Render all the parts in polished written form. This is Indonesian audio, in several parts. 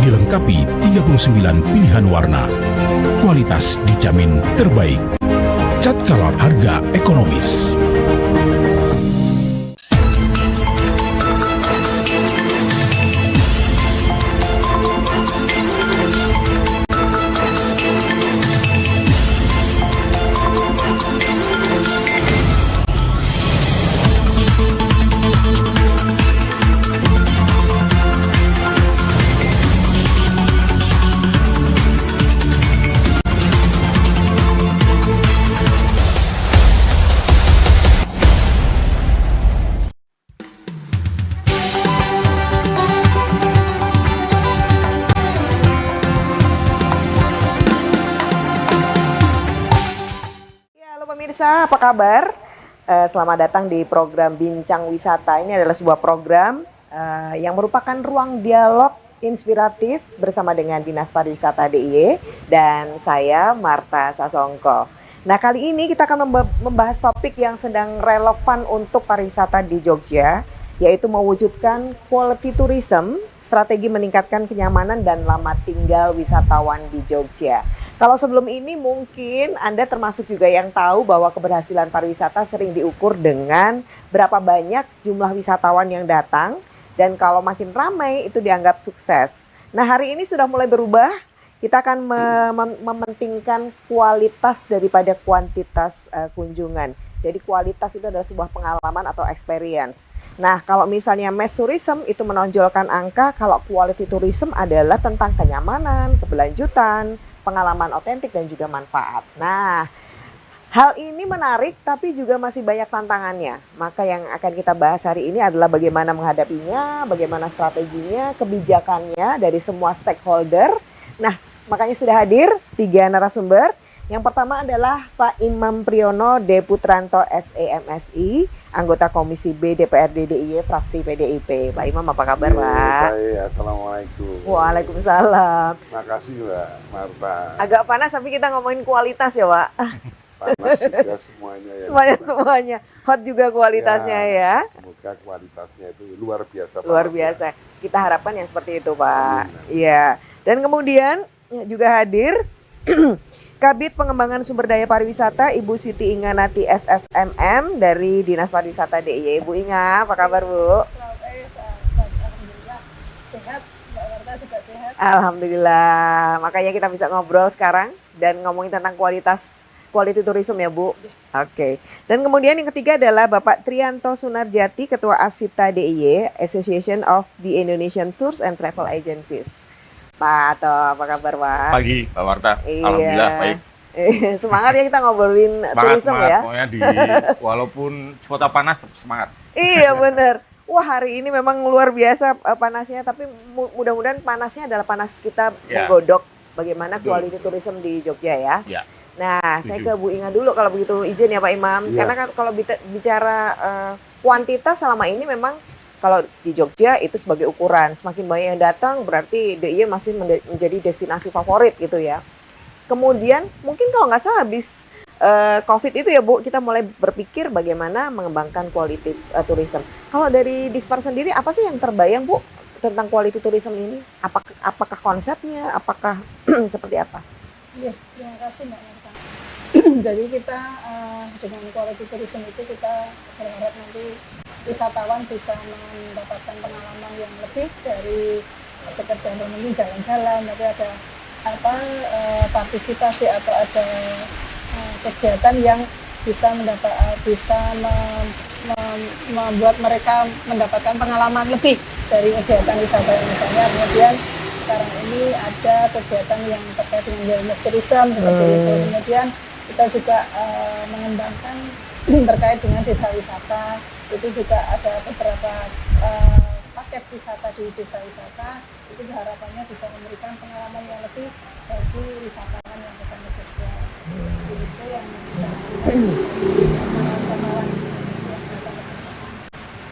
dilengkapi 39 pilihan warna. Kualitas dijamin terbaik. Cat Color, harga ekonomis. Pemirsa, apa kabar? Selamat datang di program Bincang Wisata. Ini adalah sebuah program yang merupakan ruang dialog inspiratif bersama dengan Dinas Pariwisata DIY dan saya Marta Sasongko. Nah, kali ini kita akan membahas topik yang sedang relevan untuk pariwisata di Jogja, yaitu mewujudkan quality tourism, strategi meningkatkan kenyamanan dan lama tinggal wisatawan di Jogja. Kalau sebelum ini mungkin Anda termasuk juga yang tahu bahwa keberhasilan pariwisata sering diukur dengan berapa banyak jumlah wisatawan yang datang, dan kalau makin ramai itu dianggap sukses. Nah, hari ini sudah mulai berubah, kita akan mementingkan kualitas daripada kuantitas kunjungan. Jadi kualitas itu adalah sebuah pengalaman atau experience. Nah, kalau misalnya mass tourism itu menonjolkan angka, kalau quality tourism adalah tentang kenyamanan, keberlanjutan, pengalaman otentik dan juga manfaat. Nah, hal ini menarik tapi juga masih banyak tantangannya. Maka yang akan kita bahas hari ini adalah bagaimana menghadapinya, bagaimana strateginya, kebijakannya dari semua stakeholder. Nah, makanya sudah hadir 3 narasumber. Yang pertama adalah Pak Imam Priyono D. Putranto SEMSI, anggota Komisi B DPRD DIY fraksi PDIP. Pak Imam, apa kabar, Pak? Baik, assalamualaikum. Waalaikumsalam. Makasih, Mbak Marta. Agak panas tapi kita ngomongin kualitas ya, Pak. Panas juga semuanya ya. Semuanya. Hot juga kualitasnya ya. Semoga kualitasnya itu luar biasa. Luar biasa. Kita harapkan yang seperti itu, Pak. Iya. Dan kemudian juga hadir Kabid Pengembangan Sumber Daya Pariwisata Ibu Siti Inganati SSMM dari Dinas Pariwisata DIY. Ibu Inga, apa kabar, Bu? Alhamdulillah sehat, Mbak Marta juga sehat. Alhamdulillah. Makanya kita bisa ngobrol sekarang dan ngomongin tentang quality tourism ya, Bu. Oke. Dan kemudian yang ketiga adalah Bapak Trianto Sunarjati, Ketua ASITA DIY, Association of the Indonesian Tours and Travel Agencies. Pak Ato, apa kabar, Pak? Pagi, Mbak Marta. Iya. Alhamdulillah baik. Semangat ya kita ngobrolin tourism ya. Pokoknya walaupun cuaca panas tetap semangat. Iya benar. Wah, hari ini memang luar biasa panasnya, tapi mudah-mudahan panasnya adalah panas kita menggodok bagaimana quality tourism di Jogja ya. Ya. Nah, Setuju. saya ke Bu Inga dulu kalau begitu izin ya Pak Imam. Ya. Karena kan kalau bicara kuantitas selama ini memang kalau di Jogja itu sebagai ukuran, semakin banyak yang datang berarti DIY masih menjadi destinasi favorit gitu ya. Kemudian mungkin kalau nggak salah habis COVID itu ya Bu, kita mulai berpikir bagaimana mengembangkan quality tourism. Kalau dari Dispar sendiri apa sih yang terbayang Bu tentang quality tourism ini? Apakah konsepnya, apakah seperti apa? Iya, terima kasih Mbak Marta. Jadi kita dengan quality tourism itu kita berharap nanti wisatawan bisa mendapatkan pengalaman yang lebih dari sekedar mungkin jalan-jalan, tapi ada partisipasi atau ada kegiatan yang bisa membuat mereka mendapatkan pengalaman lebih dari kegiatan wisata yang misalnya. Kemudian sekarang ini ada kegiatan yang terkait dengan wellness tourism seperti itu. Kemudian kita juga mengembangkan terkait dengan desa wisata. Itu juga ada beberapa paket wisata di desa wisata. Itu harapannya bisa memberikan pengalaman yang lebih bagi wisatawan yang datang ke Jogja. Itu yang wisatawan yang datang ke Jogja.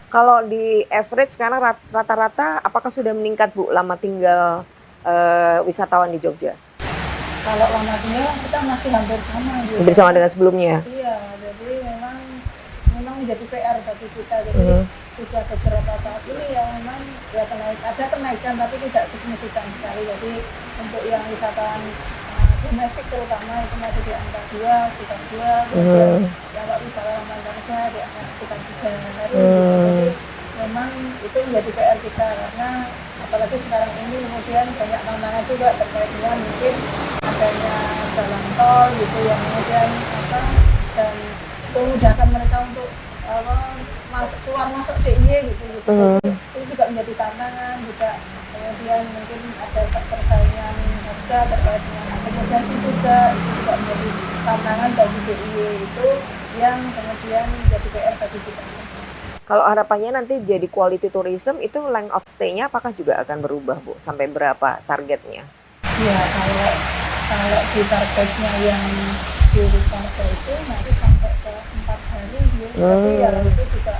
Kalau di average sekarang rata-rata apakah sudah meningkat Bu lama tinggal wisatawan di Jogja? Kalau lama tinggal kita masih hampir sama gitu. Bersama dengan sebelumnya. Iya, jadi memang menjadi PR bagi kita. Jadi sudah beberapa tahun ini ya memang ya ada kenaikan tapi tidak signifikan sekali. Jadi untuk yang wisatawan domestik terutama itu masih di angka 2, sekitar 2, kemudian yang wisatawan mancanegara di angka sekitar 3 hari. Jadi memang itu menjadi PR kita karena apalagi sekarang ini kemudian banyak tantangan juga terkait dengan mungkin adanya jalan tol gitu yang kemudian dan memudahkan mereka untuk keluar masuk DIY gitu. Jadi itu juga menjadi tantangan juga. Kemudian mungkin ada persaingan harga terkait dengan akomodasi juga, itu juga menjadi tantangan bagi DIY itu yang kemudian menjadi PR bagi kita semua. Kalau harapannya nanti jadi quality tourism itu length of stay-nya apakah juga akan berubah, Bu? Sampai berapa targetnya? Ya, kalau di targetnya yang di Ricardo itu nanti sampai ke 4 hari ya. Tapi ya itu juga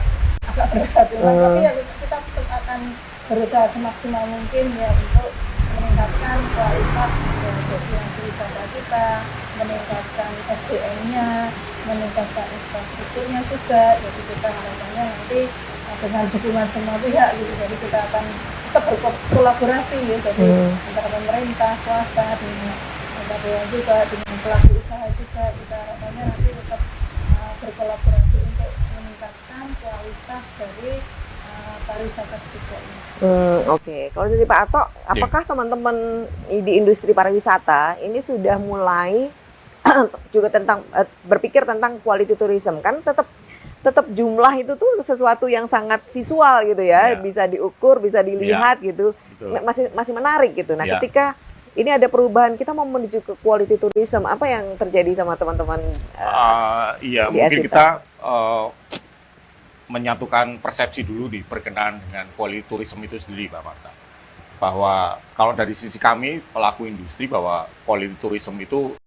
agak berat ya. Tapi ya kita tetap akan berusaha semaksimal mungkin ya untuk meningkatkan kualitas destinasi wisata kita, meningkatkan SDM-nya, meningkatkan infrastrukturnya juga. Jadi kita harapannya nanti dengan dukungan semua pihak gitu. Jadi kita akan tetap berkolaborasi ya. Jadi antara pemerintah, swasta, dengan bea juga, dengan pelaku usaha juga. Kita harapannya nanti tetap berkolaborasi untuk meningkatkan kualitas dari pariwisata juga. Oke. Kalau dari Pak Ato, apakah teman-teman di industri pariwisata ini sudah mulai juga tentang berpikir tentang quality tourism? Kan tetap jumlah itu tuh sesuatu yang sangat visual gitu ya, bisa diukur, bisa dilihat gitu, masih menarik gitu. Nah, ketika ini ada perubahan, kita mau menuju ke quality tourism, apa yang terjadi sama teman-teman? Mungkin kita menyatukan persepsi dulu berkenaan dengan quality tourism itu sendiri, Pak Marta. Bahwa kalau dari sisi kami, pelaku industri, bahwa quality tourism itu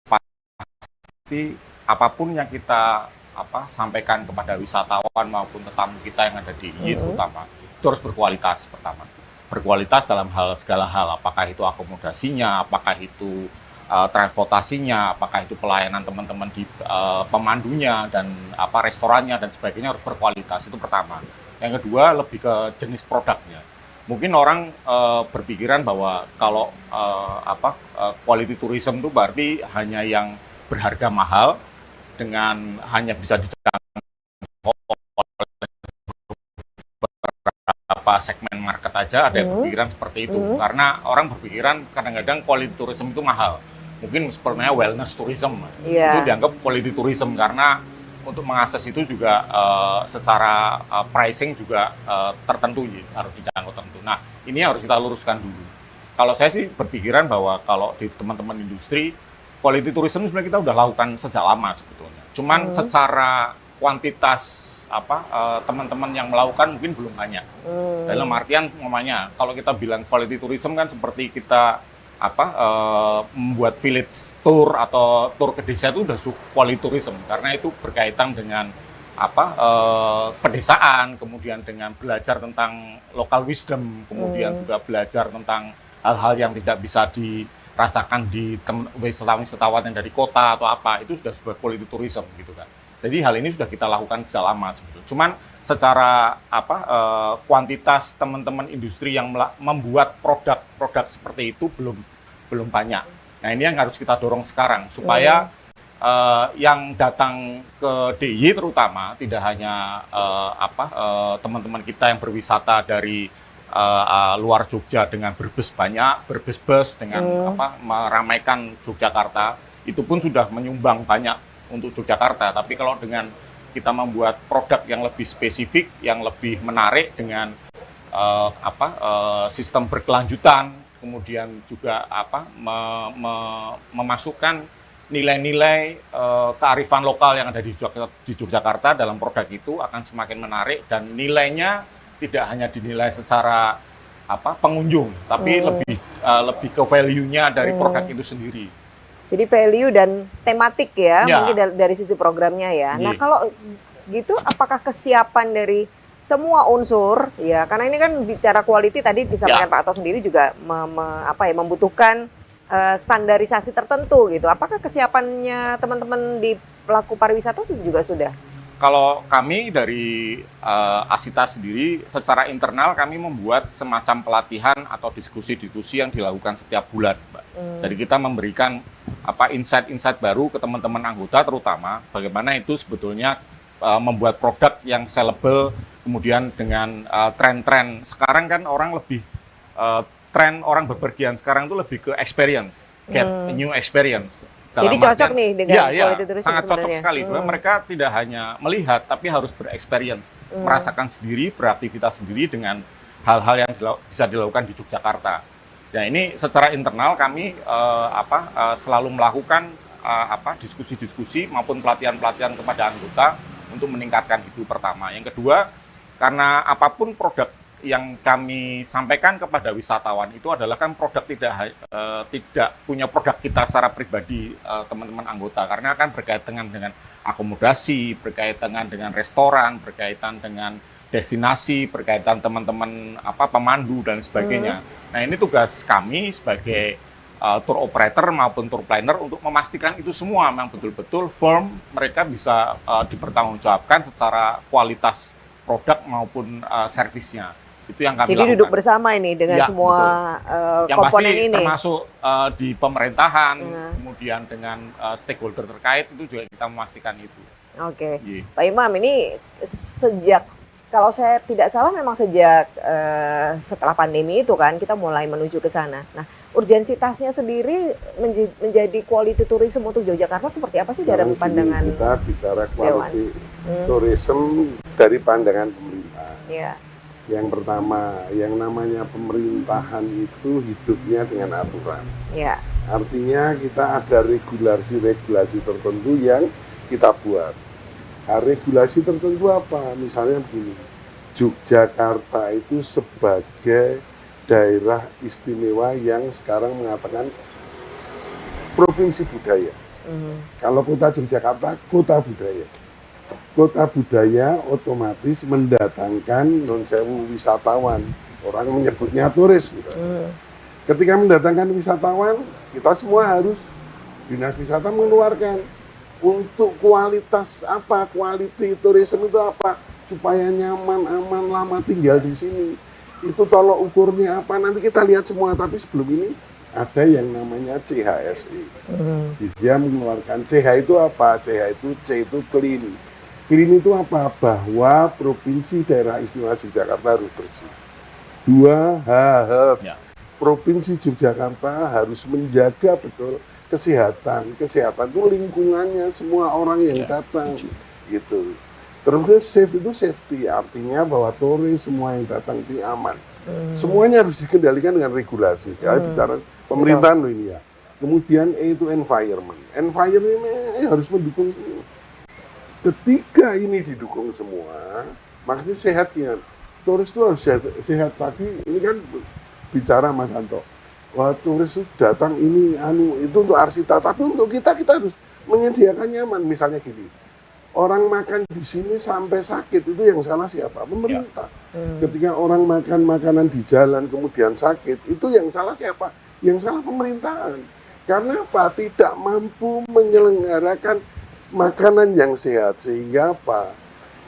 pasti apapun yang kita sampaikan kepada wisatawan maupun tetamu kita yang ada di IY terutama, itu harus berkualitas pertama. Berkualitas dalam segala hal, apakah itu akomodasinya, apakah itu transportasinya, apakah itu pelayanan teman-teman di pemandunya dan restorannya dan sebagainya harus berkualitas, itu pertama. Yang kedua lebih ke jenis produknya. Mungkin orang berpikiran bahwa kalau quality tourism itu berarti hanya yang berharga mahal dengan hanya bisa dijangkau oleh segmen market aja, ada yang berpikiran seperti itu. Karena orang berpikiran kadang-kadang quality tourism itu mahal. Mungkin sepertinya wellness tourism itu dianggap quality tourism karena untuk mengakses itu juga secara pricing juga tertentu harus dijangkau tertentu. Nah, ini harus kita luruskan dulu. Kalau saya sih berpikiran bahwa kalau di teman-teman industri quality tourism sebenarnya kita udah lakukan sejak lama sebetulnya. Cuman secara kuantitas teman-teman yang melakukan mungkin belum banyak. Dalam artian umpamanya kalau kita bilang quality tourism kan seperti kita membuat village tour atau tour ke desa itu udah quality tourism karena itu berkaitan dengan pedesaan, kemudian dengan belajar tentang local wisdom, kemudian juga belajar tentang hal-hal yang tidak bisa dirasakan di wisatawan yang dari kota atau itu sudah sebuah quality tourism gitu kan. Jadi hal ini sudah kita lakukan sejak lama sebetulnya. Cuman secara kuantitas teman-teman industri yang membuat produk seperti itu belum banyak. Nah, ini yang harus kita dorong sekarang supaya yang datang ke DIY terutama tidak hanya teman-teman kita yang berwisata dari luar Jogja dengan berbus dengan meramaikan Yogyakarta, itu pun sudah menyumbang banyak untuk Yogyakarta. Tapi kalau dengan kita membuat produk yang lebih spesifik, yang lebih menarik dengan sistem berkelanjutan, kemudian juga memasukkan nilai-nilai kearifan lokal yang ada di Yogyakarta dalam produk itu akan semakin menarik dan nilainya tidak hanya dinilai secara pengunjung, tapi lebih ke value-nya dari produk itu sendiri. Jadi value dan tematik ya, mungkin dari sisi programnya ya. Nah, kalau gitu apakah kesiapan dari semua unsur ya, karena ini kan bicara quality tadi disampaikan Pak Ato sendiri juga membutuhkan standarisasi tertentu gitu. Apakah kesiapannya teman-teman di pelaku pariwisata juga sudah? Kalau kami dari Asita sendiri, secara internal kami membuat semacam pelatihan atau diskusi-diskusi yang dilakukan setiap bulan, Mbak. Jadi kita memberikan insight-insight baru ke teman-teman anggota, terutama bagaimana itu sebetulnya membuat produk yang sellable, kemudian dengan tren-tren. Sekarang kan orang lebih, tren orang bepergian sekarang itu lebih ke experience, get a new experience. Jadi cocok nih dengan quality tourism sangat cocok sebenarnya. sekali. Sebenarnya mereka tidak hanya melihat, tapi harus bereksperience, merasakan sendiri, beraktivitas sendiri dengan hal-hal yang bisa dilakukan di Yogyakarta. Ya ini secara internal kami selalu melakukan diskusi-diskusi maupun pelatihan-pelatihan kepada anggota untuk meningkatkan itu pertama. Yang kedua, karena apapun produk yang kami sampaikan kepada wisatawan itu adalah kan produk tidak punya produk kita secara pribadi teman-teman anggota, karena akan berkaitan dengan akomodasi, berkaitan dengan restoran, berkaitan dengan destinasi, berkaitan teman-teman pemandu dan sebagainya. Nah ini tugas kami sebagai tour operator maupun tour planner untuk memastikan itu semua memang betul-betul firm, mereka bisa dipertanggungjawabkan secara kualitas produk maupun servisnya. Itu yang kami lakukan. Jadi duduk bersama ini dengan semua yang komponen pasti ini. Termasuk di pemerintahan, kemudian dengan stakeholder terkait itu juga kita memastikan itu. Oke. Pak Imam, ini sejak, kalau saya tidak salah memang sejak setelah pandemi itu kan kita mulai menuju ke sana. Nah, urgensitasnya sendiri menjadi quality tourism untuk Yogyakarta seperti apa sih dalam pandangan kita bicara quality tourism dari pandangan pemerintah. Ya. Yang pertama, yang namanya pemerintahan itu hidupnya dengan aturan. Ya. Artinya kita ada regulasi-regulasi tertentu yang kita buat. Nah, regulasi tertentu apa? Misalnya begini, Yogyakarta itu sebagai daerah istimewa yang sekarang mengatakan provinsi budaya. Kalau kota Yogyakarta, kota budaya. Kota budaya otomatis mendatangkan non-sewu wisatawan. Orang menyebutnya turis. Gitu. Ketika mendatangkan wisatawan, kita semua harus, dinas wisata mengeluarkan untuk kualitas apa, quality tourism itu apa, supaya nyaman, aman, lama tinggal di sini. Itu tolok ukurnya apa, nanti kita lihat semua. Tapi sebelum ini ada yang namanya CHSI. Dia mengeluarkan CH itu apa? CH itu C itu clean. Clean itu apa? Bahwa provinsi daerah istimewa Yogyakarta harus bersih. 2, Provinsi Yogyakarta harus menjaga betul kesehatan. Kesehatan itu lingkungannya, semua orang yang datang. Gitu. Terus safe itu safety, artinya bahwa turis semua yang datang itu aman. Semuanya harus dikendalikan dengan regulasi. Kita bicara pemerintahan loh ini ya. Kemudian E itu environment. Environment harus mendukung semua. Ketika ini didukung semua, maksudnya sehatnya. Turis itu harus sehat. Tadi ini kan bicara Mas Anto. Wah, turis itu datang ini itu untuk Arsita, tapi untuk kita harus menyediakan nyaman. Misalnya gini, orang makan di sini sampai sakit, itu yang salah siapa? Pemerintah. Ketika orang makan makanan di jalan kemudian sakit, itu yang salah siapa? Yang salah pemerintahan. Karena apa? Tidak mampu menyelenggarakan makanan yang sehat. Sehingga apa?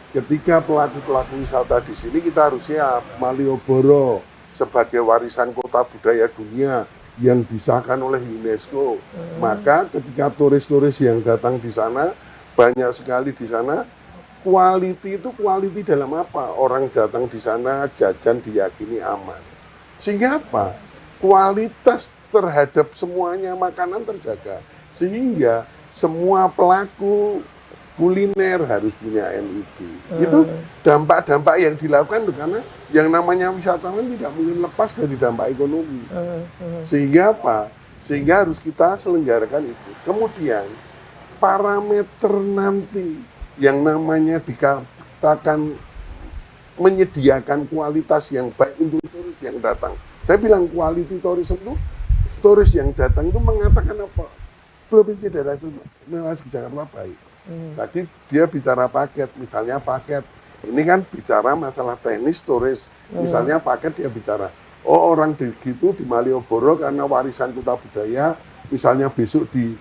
Ketika pelaku-pelaku wisata di sini kita harus siap. Malioboro sebagai warisan kota budaya dunia yang disahkan oleh UNESCO. Maka ketika turis-turis yang datang di sana, banyak sekali di sana, quality itu quality dalam apa? Orang datang di sana jajan diyakini aman. Sehingga apa? Kualitas terhadap semuanya makanan terjaga. Sehingga semua pelaku kuliner harus punya NIB. Itu dampak-dampak yang dilakukan karena yang namanya wisatawan tidak mungkin lepas dari dampak ekonomi. Sehingga apa? Sehingga harus kita selenggarakan itu. Kemudian parameter nanti yang namanya dikatakan menyediakan kualitas yang baik untuk turis yang datang. Saya bilang quality tourism itu turis yang datang itu mengatakan apa? Provinsi daerah itu Jakarta baik. Tadi dia bicara paket, misalnya paket. Ini kan bicara masalah teknis turis. Misalnya paket dia bicara, oh orang begitu di Malioboro karena warisan kota budaya, misalnya besok di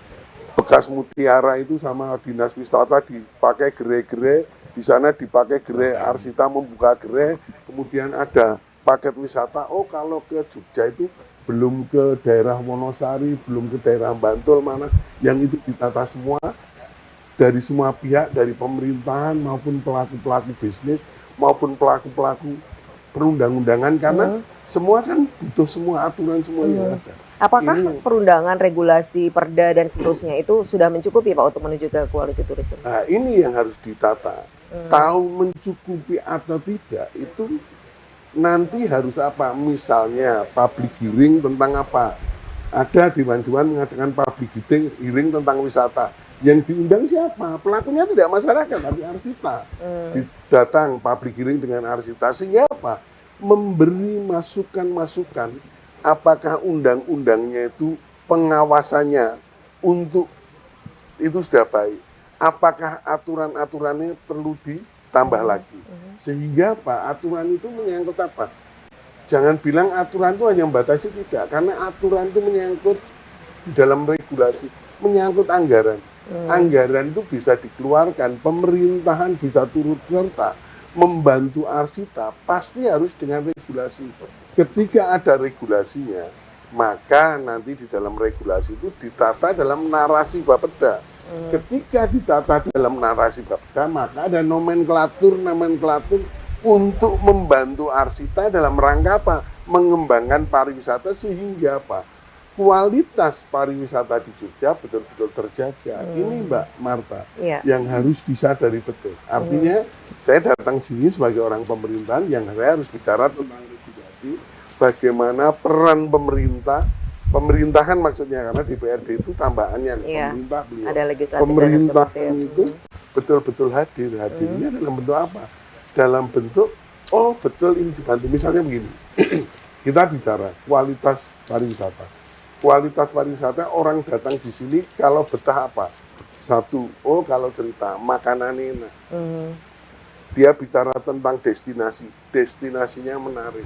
bekas Mutiara itu sama dinas wisata dipakai gerai-gerai, di sana dipakai gerai Arsita membuka gerai, kemudian ada paket wisata. Oh kalau ke Jogja itu belum ke daerah Wonosari, belum ke daerah Bantul mana, yang itu ditata semua dari semua pihak, dari pemerintahan maupun pelaku-pelaku bisnis maupun pelaku-pelaku perundang-undangan, karena semua kan butuh semua aturan semuanya ada. Apakah Ini- perundangan, regulasi, perda dan seterusnya itu sudah mencukupi Pak untuk menuju ke quality tourism? Nah, ini yang harus ditata. Tahu mencukupi atau tidak itu nanti harus apa? Misalnya public hearing tentang apa? Ada dewan-dewan mengadakan public hearing tentang wisata. Yang diundang siapa? Pelakunya tidak masyarakat, tapi Arsita. Datang public hearing dengan Arsita, sehingga apa? Memberi masukan-masukan apakah undang-undangnya itu pengawasannya untuk itu sudah baik. Apakah aturan-aturannya perlu ditambah lagi? Sehingga apa? Aturan itu menyangkut apa? Jangan bilang aturan itu hanya membatasi, tidak. Karena aturan itu menyangkut di dalam regulasi, menyangkut anggaran. Anggaran itu bisa dikeluarkan, pemerintahan bisa turut serta, membantu Arsita, pasti harus dengan regulasi. Ketika ada regulasinya, maka nanti di dalam regulasi itu ditata dalam narasi Bapeda. Ketika ditata dalam narasi Bapeda, maka ada nomenklatur untuk membantu Arsita dalam rangka apa? Mengembangkan pariwisata sehingga apa? Kualitas pariwisata di Jogja betul-betul terjaga. Ini Mbak Marta Iya. yang harus disadari betul. Artinya saya datang sini sebagai orang pemerintahan yang saya harus bicara tentang regulasi, bagaimana peran pemerintahan maksudnya, karena DPRD itu tambahannya Iya. pemerintah beliau. Ada legislatif dan Pemerintahan eksekutif. itu betul-betul hadirnya dalam bentuk apa? Dalam bentuk betul ini dibantu. Misalnya begini, kita bicara kualitas pariwisata. Kualitas pariwisata, orang datang di sini kalau betah apa? Satu, kalau cerita makanan enak. Dia bicara tentang destinasinya menarik.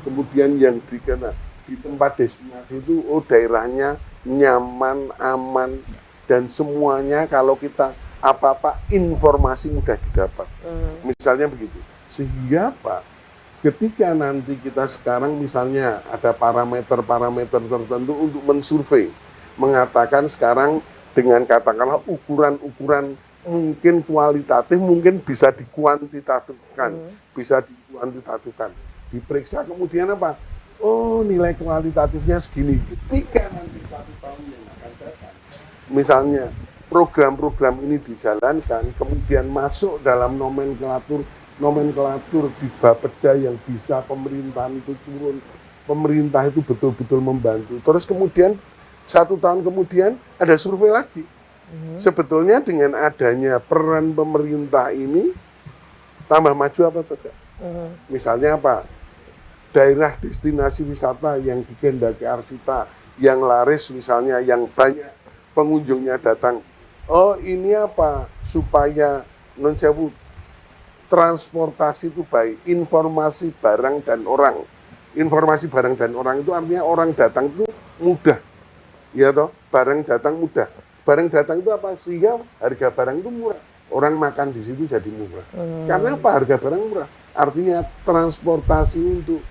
Kemudian yang dikenal di tempat destinasi itu, daerahnya nyaman, aman, dan semuanya kalau kita apa-apa informasi mudah didapat. Misalnya begitu. Sehingga apa? Ketika nanti kita sekarang misalnya ada parameter-parameter tertentu untuk mensurvei, mengatakan sekarang dengan katakanlah ukuran-ukuran mungkin kualitatif, mungkin bisa dikuantitatifkan, diperiksa kemudian apa? Nilai kualitatifnya segini. Ketika nanti 1 tahun yang akan datang, misalnya program-program ini dijalankan, kemudian masuk dalam nomenklatur di Bapeda yang bisa pemerintahan itu turun, pemerintah itu betul-betul membantu. Terus kemudian 1 tahun kemudian ada survei lagi. Sebetulnya dengan adanya peran pemerintah ini tambah maju apa tidak? Misalnya apa? Daerah destinasi wisata yang dikehendaki Arsita, yang laris misalnya, yang banyak pengunjungnya datang. Ini apa? Supaya non-sewu transportasi itu baik, informasi barang dan orang. Informasi barang dan orang itu artinya orang datang itu mudah. Ya toh, barang datang mudah. Barang datang itu apa? Sehingga harga barang itu murah. Orang makan di situ jadi murah. Karena apa? Harga barang murah. Artinya transportasi untuk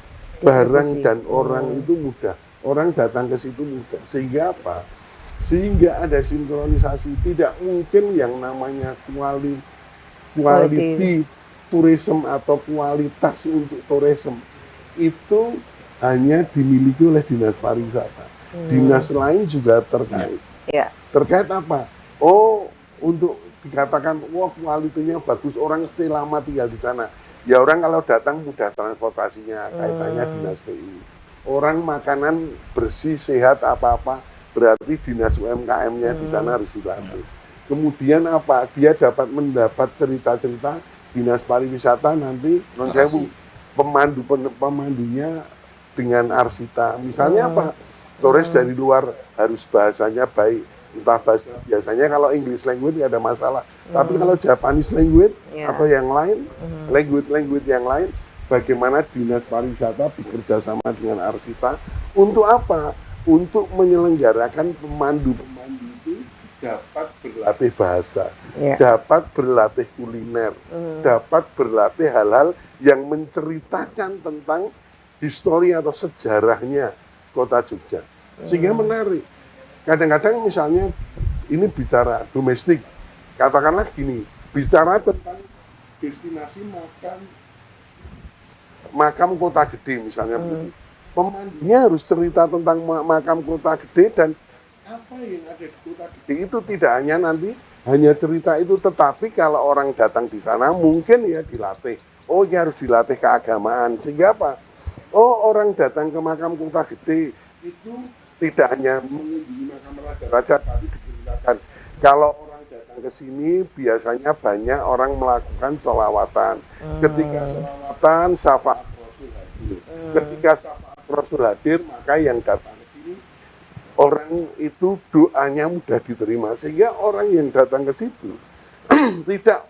barang dan orang itu mudah. Orang datang ke situ mudah. Sehingga apa? Sehingga ada sinkronisasi. Tidak mungkin yang namanya quality tourism atau kualitas untuk tourism itu hanya dimiliki oleh dinas pariwisata. Dinas lain juga terkait. Iya. Terkait apa? Untuk dikatakan kualitinya bagus, orang stay lama tinggal di sana. Ya orang kalau datang mudah transportasinya, kaitannya dinas PI. Orang makanan bersih, sehat, apa-apa, berarti dinas UMKM-nya di sana harus dibantu. Kemudian apa? Dia dapat mendapat cerita-cerita dinas pariwisata nanti non-sewu pemandunya dengan Arsita. Misalnya apa? Turis dari luar harus bahasanya baik. Entah bahasa, biasanya kalau English language nggak ada masalah. Tapi kalau Japanese language atau yang lain, language yang lain, bagaimana dinas pariwisata bekerja sama dengan Arsita untuk apa? Untuk menyelenggarakan pemandu itu dapat berlatih bahasa, Ya. dapat berlatih kuliner, dapat berlatih hal-hal yang menceritakan tentang histori atau sejarahnya kota Jogja. Sehingga menarik. Kadang-kadang misalnya ini bicara domestik, katakanlah gini, bicara tentang destinasi makam kota gede misalnya. Pemandunya harus cerita tentang makam kota gede dan apa yang ada di kota gede itu tidak hanya nanti hanya cerita itu, tetapi kalau orang datang di sana mungkin ya dilatih. Oh ya harus dilatih keagamaan sehingga apa? Oh orang datang ke makam kota gede itu tidak hanya mengunjungi makam raja-raja, tapi diceritakan kalau orang datang ke sini biasanya banyak orang melakukan sholawatan. Ketika sholawatan syafaat Rasul hadir. Ketika syafaat Rasul hadir maka yang datang ke sini orang itu doanya mudah diterima sehingga orang yang datang ke situ tidak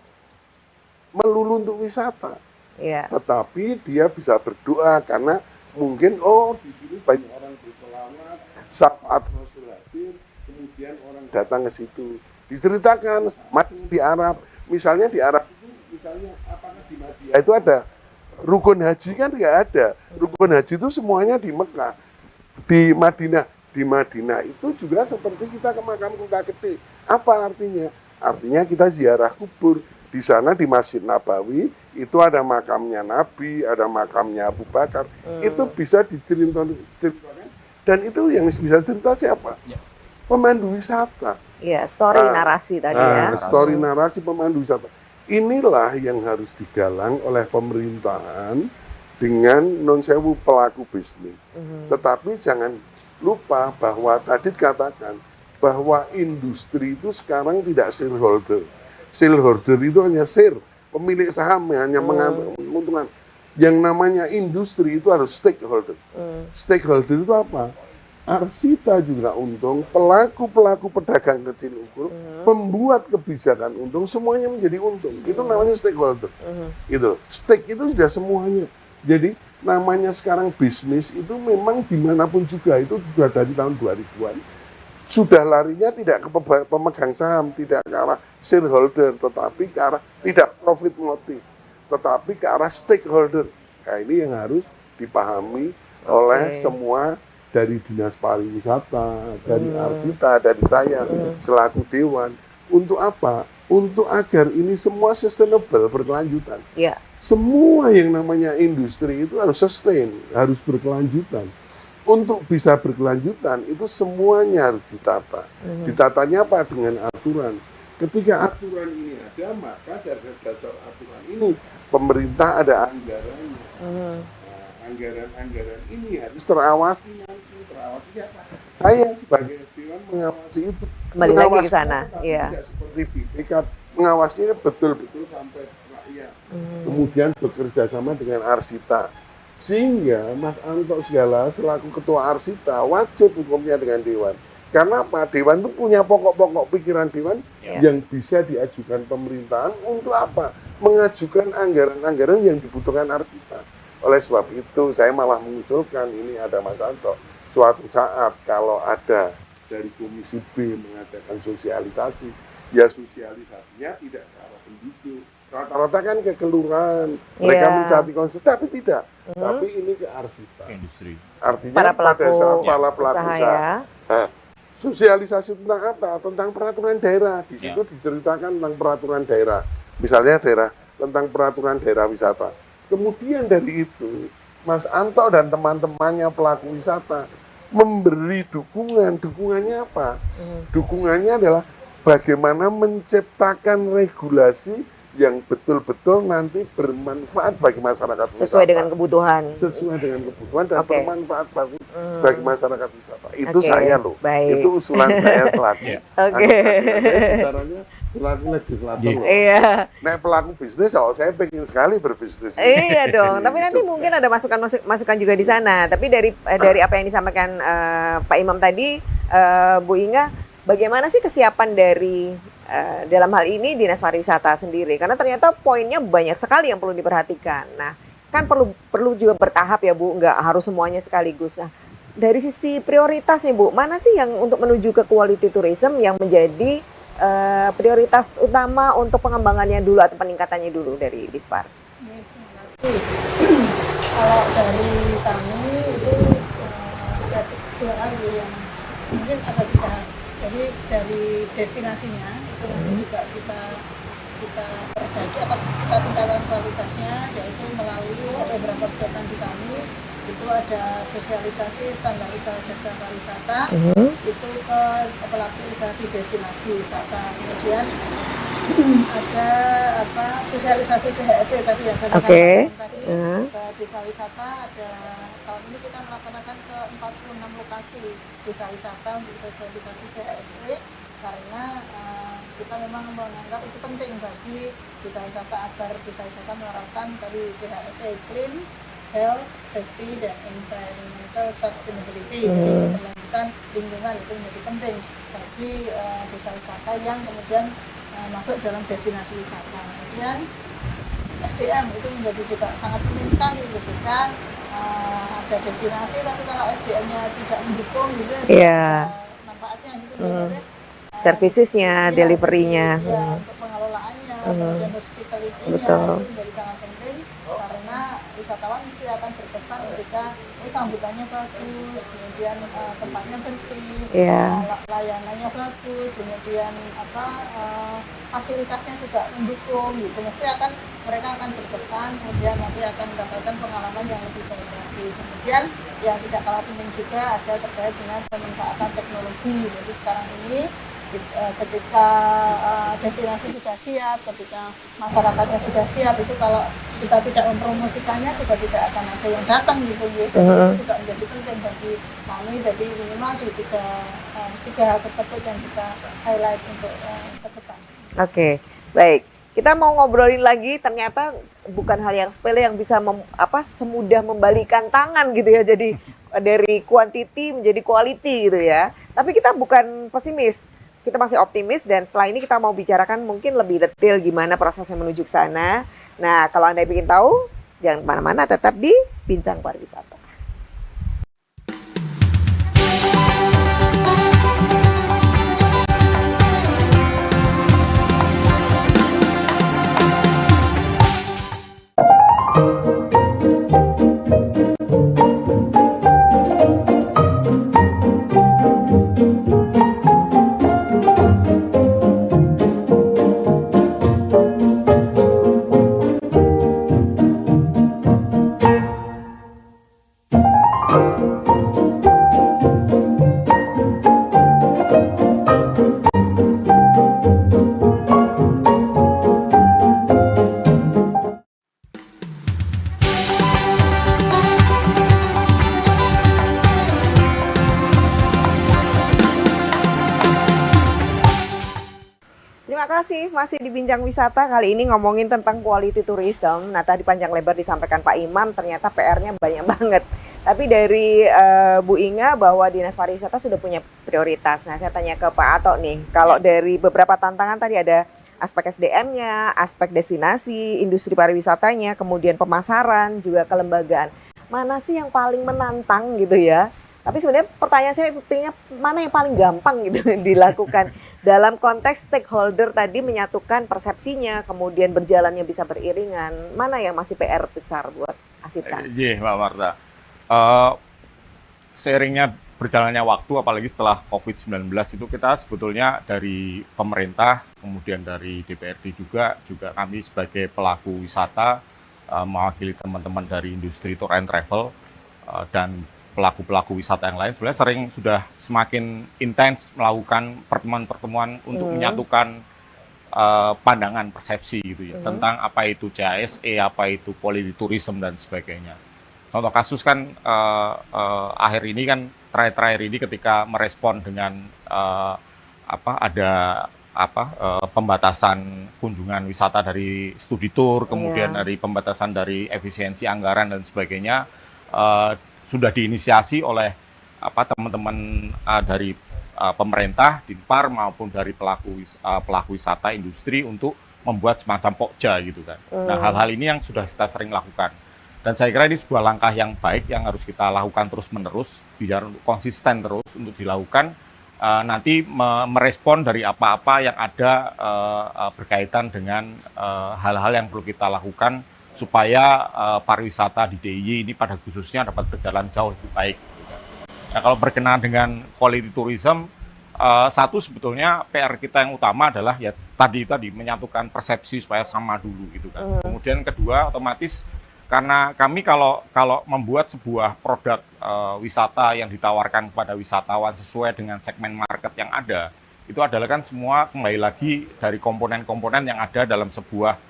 melulu untuk wisata, Ya. tetapi dia bisa berdoa karena mungkin oh di sini banyak orang berselawat, syafaat Rasul hadir, kemudian orang datang ke situ. Diceritakan sama di Arab, misalnya di Arab itu misalnya apakah di Madinah itu ada rukun haji kan nggak ada. Rukun haji itu semuanya di Mekah, di Madinah. Di Madinah itu juga seperti kita ke makam kota gede. Apa artinya? Artinya kita ziarah kubur. Di sana di Masjid Nabawi itu ada makamnya Nabi, ada makamnya Abu Bakar. Itu bisa diceritakan. Dan itu yang bisa cerita siapa? Pemandu wisata. Ya, story narasi tadi ya. Story narasi pemandu wisata. Inilah yang harus digalang oleh pemerintahan dengan non sewu pelaku bisnis. Tetapi jangan lupa bahwa tadi dikatakan bahwa industri itu sekarang tidak shareholder. Shareholder itu hanya share, pemilik saham hanya menguntungkan. Yang namanya industri itu harus stakeholder. Stakeholder itu apa? Arsita juga untung, pelaku-pelaku pedagang kecil ukur, pembuat kebijakan untung, semuanya menjadi untung. Itu namanya stakeholder. Itu stake itu sudah semuanya. Jadi namanya sekarang bisnis itu memang dimanapun juga itu sudah dari tahun 2000-an sudah larinya tidak ke pemegang saham, tidak ke arah shareholder, tetapi ke arah tidak profit motif, tetapi ke arah stakeholder. Nah, ini yang harus dipahami oleh semua dari Dinas Pariwisata, dari Arsita, dari saya selaku Dewan. Untuk apa? Untuk agar ini semua sustainable, berkelanjutan. Ya. Semua yang namanya industri itu harus sustain, harus berkelanjutan. Untuk bisa berkelanjutan itu semuanya harus ditata. Ditatanya apa? Dengan aturan. Ketika aturan ini ada, maka dari dasar aturan ini pemerintah ada anggarannya. Nah, anggaran-anggaran ini harus terawasi nanti. Terawasi siapa? Saya sebagai dewan mengawasi itu. Kembali lagi ke sana. Iya. Tidak seperti BPK, mengawasinya betul-betul sampai rakyat. Kemudian bekerja sama dengan Arsita. Sehingga Mas Anto segala selaku ketua Arsita wajib hukumnya dengan Dewan. Karena apa? Dewan itu punya pokok-pokok pikiran Dewan yang bisa diajukan pemerintahan untuk apa? Mengajukan anggaran-anggaran yang dibutuhkan Arsita. Oleh sebab itu saya malah mengusulkan ini ada Mas Anto. Suatu saat kalau ada dari Komisi B mengadakan sosialisasi, ya sosialisasinya tidak ke arah penduduk. Rata-rata kan ke kelurahan, mereka mencari konsep, tapi tidak. Tapi ini ke Arsita. Industri. Artinya Para pelaku pada saat para pelaku usaha usaha. ya. Nah, sosialisasi tentang apa? Tentang peraturan daerah. Di situ diceritakan tentang peraturan daerah. Misalnya tentang peraturan daerah wisata. Kemudian dari itu, Mas Anto dan teman-temannya pelaku wisata memberi dukungan. Dukungannya apa? Dukungannya adalah bagaimana menciptakan regulasi yang betul-betul nanti bermanfaat bagi masyarakat Sesuai wisata. dengan kebutuhan. Sesuai dengan kebutuhan dan Oke. bermanfaat bagi masyarakat wisata. Itu Oke, saya loh. baik. Itu usulan saya selaku. Oke. Bicaranya selaku legislator loh. Iya. Nah pelaku bisnis, saya pengen sekali berbisnis. Iya dong, Di tapi nanti Jogja. mungkin ada masukan juga di sana. Tapi dari apa yang disampaikan Pak Imam tadi, Bu Inga, bagaimana sih kesiapan dari dalam hal ini Dinas Pariwisata sendiri? Karena ternyata poinnya banyak sekali yang perlu diperhatikan. Nah, kan perlu juga bertahap ya Bu, nggak harus semuanya sekaligus. Nah, dari sisi prioritas nih Bu, mana sih yang untuk menuju ke quality tourism yang menjadi prioritas utama untuk pengembangannya dulu atau peningkatannya dulu dari Dispar? Oke, terima kasih. Kalau dari kami itu ada dua hal yang mungkin ada tiga hal. Jadi dari destinasinya itu nanti juga kita perbaiki atau kita tingkatkan kualitasnya, yaitu melalui ada beberapa kegiatan di kami itu ada sosialisasi standar usaha jasa pariwisata itu ke pelaku usaha di destinasi wisata. Kemudian ada sosialisasi CHSE tadi yang saya katakan tadi ke desa wisata. Ada tahun ini kita melaksanakan ke 46 lokasi desa wisata untuk sosialisasi CHSE karena kita memang menganggap itu penting bagi desa wisata agar desa wisata menerapkan tadi CHSE, clean, health, safety, dan environmental sustainability. Jadi keberlanjutan lingkungan itu menjadi penting bagi desa wisata yang kemudian masuk dalam destinasi wisata. Kemudian SDM itu menjadi juga sangat penting sekali ketika ada destinasi, tapi kalau SDM-nya tidak mendukung gitu, manfaatnya gitu, servicesnya, delivery-nya, untuk pengelolaannya, kemudian hospitality-nya itu menjadi sangat penting karena wisatawan mesti akan berkesan ketika sambutannya bagus, kemudian tempatnya bersih, layanannya bagus, kemudian fasilitasnya juga mendukung gitu, mereka akan berkesan, kemudian nanti akan mendapatkan pengalaman yang lebih baik lagi. Kemudian yang tidak kalah penting juga ada terkait dengan pemanfaatan teknologi. Jadi sekarang ini ketika destinasi sudah siap, ketika masyarakatnya sudah siap, itu kalau kita tidak mempromosikannya juga tidak akan ada yang datang gitu ya. Jadi itu juga menjadi penting bagi kami. Jadi minimal di tiga hal tersebut yang kita highlight untuk ke depan. Oke, baik. Kita mau ngobrolin lagi, ternyata bukan hal yang sepele yang bisa semudah membalikan tangan gitu ya. Jadi dari quantity menjadi quality gitu ya. Tapi kita bukan pesimis. Kita masih optimis dan setelah ini kita mau bicarakan mungkin lebih detail gimana prosesnya menuju ke sana. Nah, kalau Anda ingin tahu, jangan kemana-mana, tetap di Bincang Pariwisata. Masih di Bincang Wisata, kali ini ngomongin tentang quality tourism. Nah, tadi panjang lebar disampaikan Pak Imam, ternyata PR-nya banyak banget. Tapi dari Bu Inga bahwa Dinas Pariwisata sudah punya prioritas. Nah, saya tanya ke Pak Ato nih, kalau dari beberapa tantangan tadi ada aspek SDM-nya, aspek destinasi, industri pariwisatanya, kemudian pemasaran, juga kelembagaan. Mana sih yang paling menantang gitu ya? Tapi sebenarnya pertanyaan saya pentingnya mana yang paling gampang gitu dilakukan dalam konteks stakeholder tadi menyatukan persepsinya, kemudian berjalannya bisa beriringan. Mana yang masih PR besar buat Asita? Iya, Mbak Marta. Seiringnya berjalannya waktu, apalagi setelah COVID-19 itu kita sebetulnya dari pemerintah, kemudian dari DPRD juga kami sebagai pelaku wisata, mewakili teman-teman dari industri tour and travel, dan pelaku-pelaku wisata yang lain sebenarnya sudah semakin intens melakukan pertemuan-pertemuan untuk menyatukan pandangan persepsi gitu ya tentang apa itu CHSE, apa itu quality tourism dan sebagainya. Contoh kasus kan akhir ini kan terakhir ini ketika merespon dengan pembatasan kunjungan wisata dari studi tour, kemudian dari pembatasan dari efisiensi anggaran dan sebagainya, sudah diinisiasi oleh teman-teman dari pemerintah, Dinpar maupun dari pelaku wisata industri untuk membuat semacam pokja gitu kan. Nah, hal-hal ini yang sudah kita sering lakukan. Dan saya kira ini sebuah langkah yang baik yang harus kita lakukan terus-menerus, biar konsisten terus untuk dilakukan, nanti merespon dari apa-apa yang ada berkaitan dengan hal-hal yang perlu kita lakukan supaya pariwisata di DIY ini pada khususnya dapat berjalan jauh lebih baik. Nah, kalau berkenaan dengan quality tourism, satu sebetulnya PR kita yang utama adalah ya tadi menyatukan persepsi supaya sama dulu gitu kan. Kemudian kedua, otomatis karena kami kalau membuat sebuah produk wisata yang ditawarkan kepada wisatawan sesuai dengan segmen market yang ada, itu adalah kan semua kembali lagi dari komponen-komponen yang ada dalam sebuah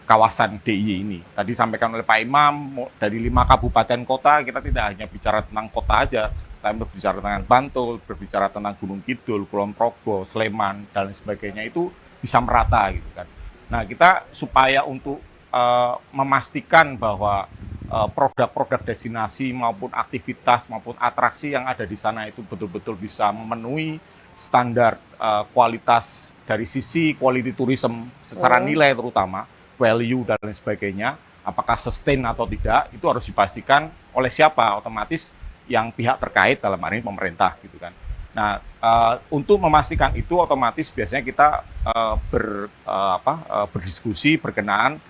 kawasan DIY ini. Tadi sampaikan oleh Pak Imam, dari 5 kabupaten kota, kita tidak hanya bicara tentang kota aja, tapi berbicara tentang Bantul, berbicara tentang Gunung Kidul, Kulon Progo, Sleman, dan sebagainya, itu bisa merata gitu kan. Nah, kita supaya untuk memastikan bahwa produk-produk destinasi maupun aktivitas maupun atraksi yang ada di sana itu betul-betul bisa memenuhi standar kualitas dari sisi quality tourism secara nilai terutama, value dan lain sebagainya, apakah sustain atau tidak, itu harus dipastikan oleh siapa? Otomatis yang pihak terkait, dalam hal ini pemerintah gitu kan. Nah, untuk memastikan itu otomatis biasanya kita berdiskusi berkenaan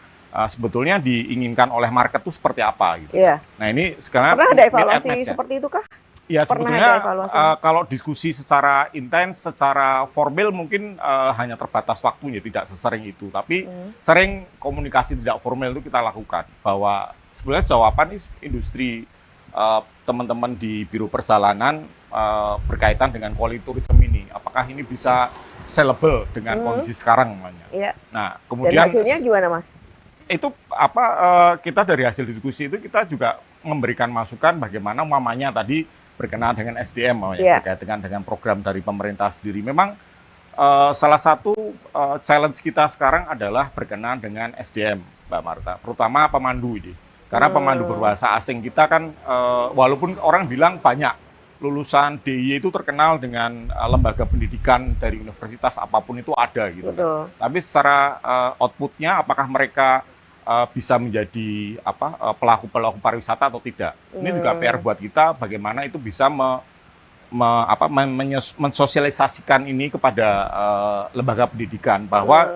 sebetulnya diinginkan oleh market itu seperti apa gitu. Iya. Nah, ini sekarang pernah ada evaluasi seperti itu kah? Ya, Pernah sebetulnya ada evaluasi? kalau diskusi secara intens, secara formal mungkin hanya terbatas waktunya, tidak sesering itu. Tapi sering komunikasi tidak formal itu kita lakukan. Bahwa sebenarnya jawaban industri teman-teman di Biro Perjalanan berkaitan dengan quality tourism ini. Apakah ini bisa sellable dengan kondisi sekarang namanya? Iya. Nah, kemudian dan hasilnya gimana, Mas? Itu kita dari hasil diskusi itu kita juga memberikan masukan bagaimana umpamanya tadi berkenaan dengan SDM berkaitan dengan program dari pemerintah sendiri. Memang salah satu challenge kita sekarang adalah berkenaan dengan SDM, Mbak Marta, terutama pemandu ini. Karena pemandu berbahasa asing kita kan walaupun orang bilang banyak lulusan DIY itu terkenal dengan lembaga pendidikan dari universitas apapun itu ada gitu. Kan. Tapi secara outputnya apakah mereka bisa menjadi pelaku-pelaku pariwisata atau tidak. Ini juga PR buat kita bagaimana itu bisa mensosialisasikan ini kepada lembaga pendidikan bahwa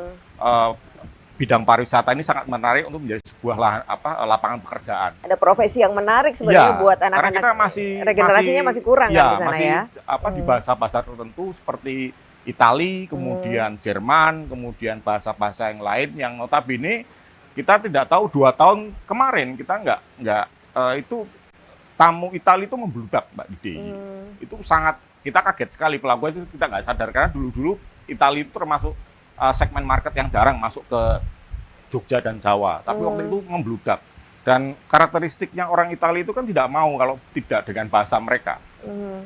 bidang pariwisata ini sangat menarik untuk menjadi sebuah lapangan pekerjaan. Ada profesi yang menarik sebenarnya buat anak-anak. Karena kita regenerasinya masih kurang kan di sana masih, ya. Di bahasa-bahasa tertentu seperti Itali, kemudian Jerman, kemudian bahasa-bahasa yang lain yang notabene kita tidak tahu 2 tahun kemarin kita nggak itu tamu Italia itu membludak, Mbak Didi. Itu sangat kita kaget sekali, pelaku itu kita nggak sadar karena dulu Italia itu termasuk segmen market yang jarang masuk ke Jogja dan Jawa, tapi waktu itu membludak. Dan karakteristiknya orang Italia itu kan tidak mau kalau tidak dengan bahasa mereka.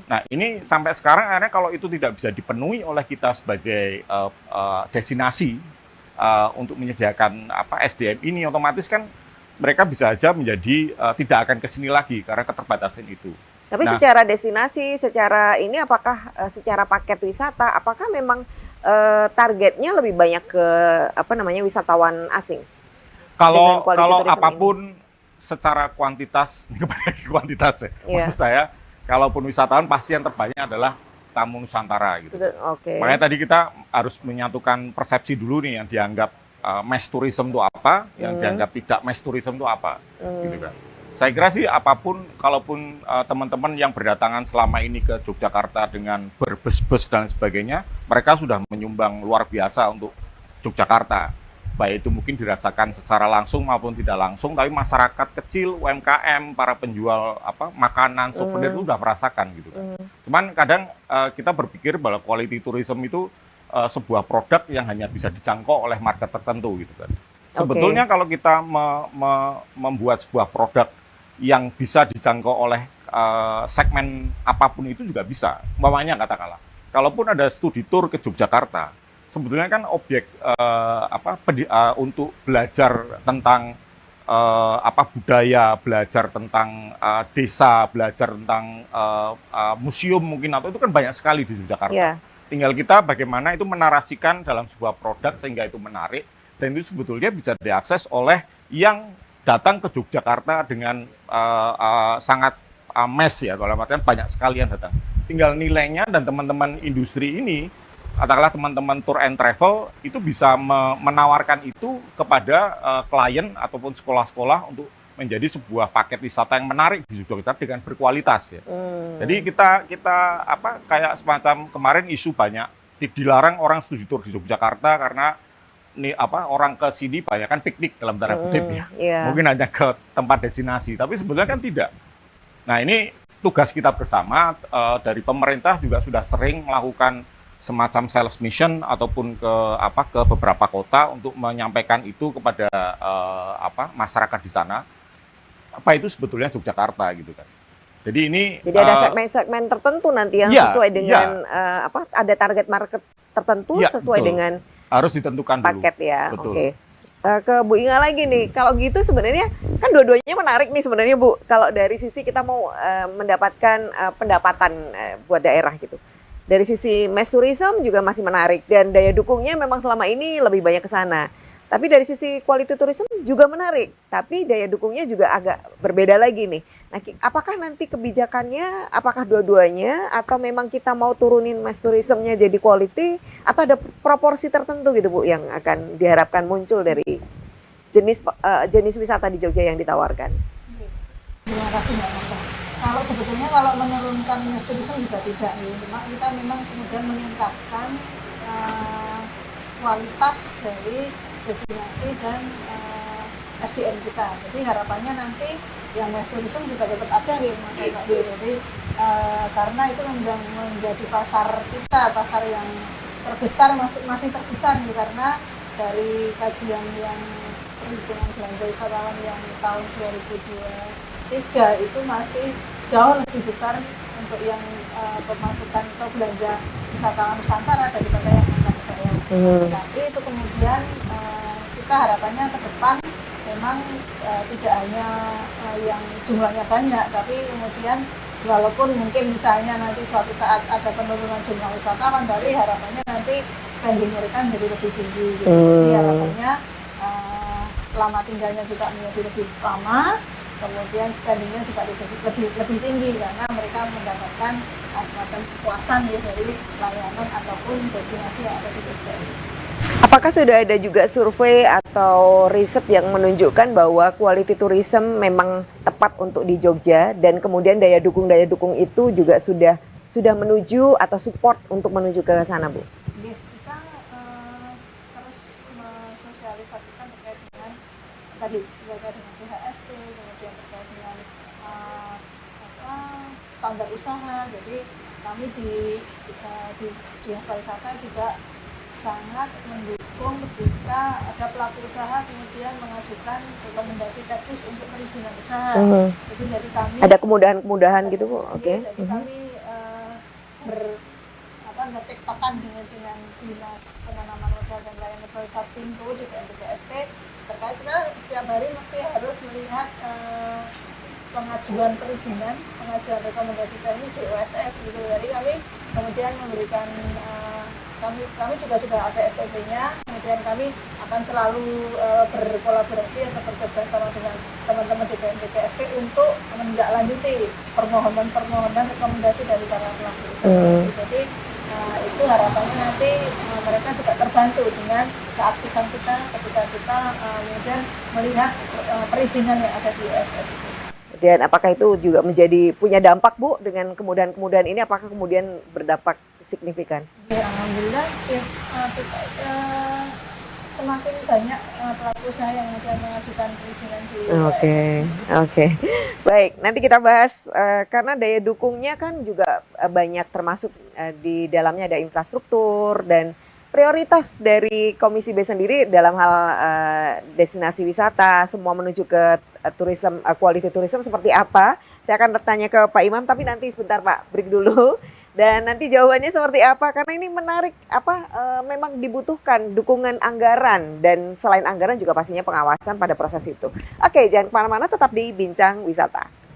Nah, ini sampai sekarang akhirnya kalau itu tidak bisa dipenuhi oleh kita sebagai destinasi untuk menyediakan SDM ini, otomatis kan mereka bisa aja menjadi tidak akan ke sini lagi karena keterbatasan itu. Tapi secara destinasi, secara ini apakah secara paket wisata, apakah memang targetnya lebih banyak ke wisatawan asing? Kalau apapun ini? Secara kuantitas, kembali kuantitas ya. Maksud saya, kalaupun wisatawan pasti yang terbanyak adalah tamu Nusantara gitu. Makanya tadi kita harus menyatukan persepsi dulu nih yang dianggap mass tourism itu apa, yang dianggap tidak mass tourism itu apa, gitu kan. Saya kira sih apapun, kalaupun teman-teman yang berdatangan selama ini ke Yogyakarta dengan berbus-bus dan sebagainya, mereka sudah menyumbang luar biasa untuk Yogyakarta. Baik itu mungkin dirasakan secara langsung maupun tidak langsung, tapi masyarakat kecil, UMKM, para penjual makanan, souvenir itu sudah merasakan gitu kan. Cuman kadang kita berpikir bahwa quality tourism itu sebuah produk yang hanya bisa dijangkau oleh market tertentu gitu kan. Sebetulnya kalau kita membuat sebuah produk yang bisa dijangkau oleh segmen apapun itu juga bisa. Umpamanya katakanlah, kalaupun ada studi tour ke Yogyakarta, sebetulnya kan objek untuk belajar tentang budaya, belajar tentang desa, belajar tentang museum mungkin, atau itu kan banyak sekali di Yogyakarta. Tinggal kita bagaimana itu menarasikan dalam sebuah produk sehingga itu menarik, dan itu sebetulnya bisa diakses oleh yang datang ke Yogyakarta dengan sangat mass ya, kalau artian banyak sekali yang datang. Tinggal nilainya dan teman-teman industri ini, katakanlah teman-teman tour and travel itu bisa menawarkan itu kepada klien ataupun sekolah-sekolah untuk menjadi sebuah paket wisata yang menarik di Yogyakarta dengan berkualitas ya. Jadi kita apa kayak semacam kemarin isu banyak dilarang orang studi tour di Yogyakarta karena ini apa orang ke sini banyak kan piknik dalam tanda kutip ya. Mungkin hanya ke tempat destinasi, tapi sebetulnya kan tidak. Nah, ini tugas kita bersama dari pemerintah juga sudah sering melakukan semacam sales mission ataupun ke beberapa kota untuk menyampaikan itu kepada masyarakat di sana. Apa itu sebetulnya Yogyakarta gitu kan. Jadi ada segmen-segmen tertentu nanti yang sesuai dengan ada target market tertentu sesuai betul. Dengan harus ditentukan paket dulu. ya. Betul. Oke. Ke Bu Inga lagi nih. Kalau gitu sebenarnya kan dua-duanya menarik nih sebenarnya Bu. Kalau dari sisi kita mau mendapatkan pendapatan buat daerah gitu. Dari sisi mass tourism juga masih menarik dan daya dukungnya memang selama ini lebih banyak ke sana. Tapi dari sisi quality tourism juga menarik, tapi daya dukungnya juga agak berbeda lagi nih. Nah, apakah nanti kebijakannya, apakah dua-duanya, atau memang kita mau turunin mass tourismnya jadi quality, atau ada proporsi tertentu gitu Bu yang akan diharapkan muncul dari jenis wisata di Jogja yang ditawarkan? Terima kasih Mbak Marta. Kalau menurunkan mass tourism juga tidak, ya. Cuma kita memang kemudian meningkatkan kualitas dari destinasi dan SDM kita. Jadi harapannya nanti yang mass tourism juga tetap ada di masyarakat. Jadi karena itu menjadi pasar kita, pasar yang terbesar, masih terbesar nih, karena dari kajian yang perhitungan belanja wisatawan yang tahun 2023 itu masih jauh lebih besar untuk yang pemasukan atau belanja wisatawan Nusantara daripada yang mancanegara. Tapi itu kemudian kita harapannya ke depan memang tidak hanya yang jumlahnya banyak, tapi kemudian walaupun mungkin misalnya nanti suatu saat ada penurunan jumlah wisatawan, tapi harapannya nanti spending mereka menjadi lebih tinggi. Gitu. Jadi harapannya lama tinggalnya juga menjadi lebih lama, kemudian spendingnya juga lebih tinggi karena mereka mendapatkan semacam kepuasan ya dari layanan ataupun destinasi yang ada di Jogja ini. Apakah sudah ada juga survei atau riset yang menunjukkan bahwa quality tourism memang tepat untuk di Jogja dan kemudian daya dukung itu juga sudah menuju atau support untuk menuju ke sana, Bu? Kita terus mensosialisasikan terkait dengan CHSE, kemudian terkait dengan standar usaha. Jadi kami di Dinas Pariwisata juga sangat mendukung ketika ada pelaku usaha kemudian mengajukan rekomendasi teknis untuk perizinan usaha. Jadi kami ada kemudahan-kemudahan gitu Bu. Oke. Jadi kami ngetiktokan dengan Dinas Penanaman Modal dan Layanan Pariwisata Pintu di BMPTSP terkait kita setiap hari mesti harus melihat pengajuan perizinan, pengajuan rekomendasi teknis di OSS gitu. Jadi kami kemudian memberikan kami juga sudah ada SOP-nya, kemudian kami akan selalu berkolaborasi atau bekerja sama dengan teman-teman di BMPTSP untuk menindaklanjuti permohonan rekomendasi dari para pelaku usaha. Jadi itu harapannya nanti mereka juga terbantu dengan keaktifan kita ketika kita kemudian melihat perizinan yang ada di OSS itu. Dan apakah itu juga punya dampak Bu dengan kemudahan-kemudahan ini? Apakah kemudian berdampak signifikan? Ya, alhamdulillah ya, semakin banyak pelaku usaha yang kemudian mengajukan perizinan di Oke. Baik, nanti kita bahas karena daya dukungnya kan juga banyak termasuk di dalamnya ada infrastruktur dan prioritas dari Komisi B sendiri dalam hal destinasi wisata semua menuju ke tourism, quality tourism seperti apa? Saya akan bertanya ke Pak Imam, tapi nanti sebentar Pak, break dulu. Dan nanti jawabannya seperti apa? Karena ini menarik, memang dibutuhkan dukungan anggaran dan selain anggaran juga pastinya pengawasan pada proses itu. Oke, jangan kemana-mana, tetap di Bincang Wisata.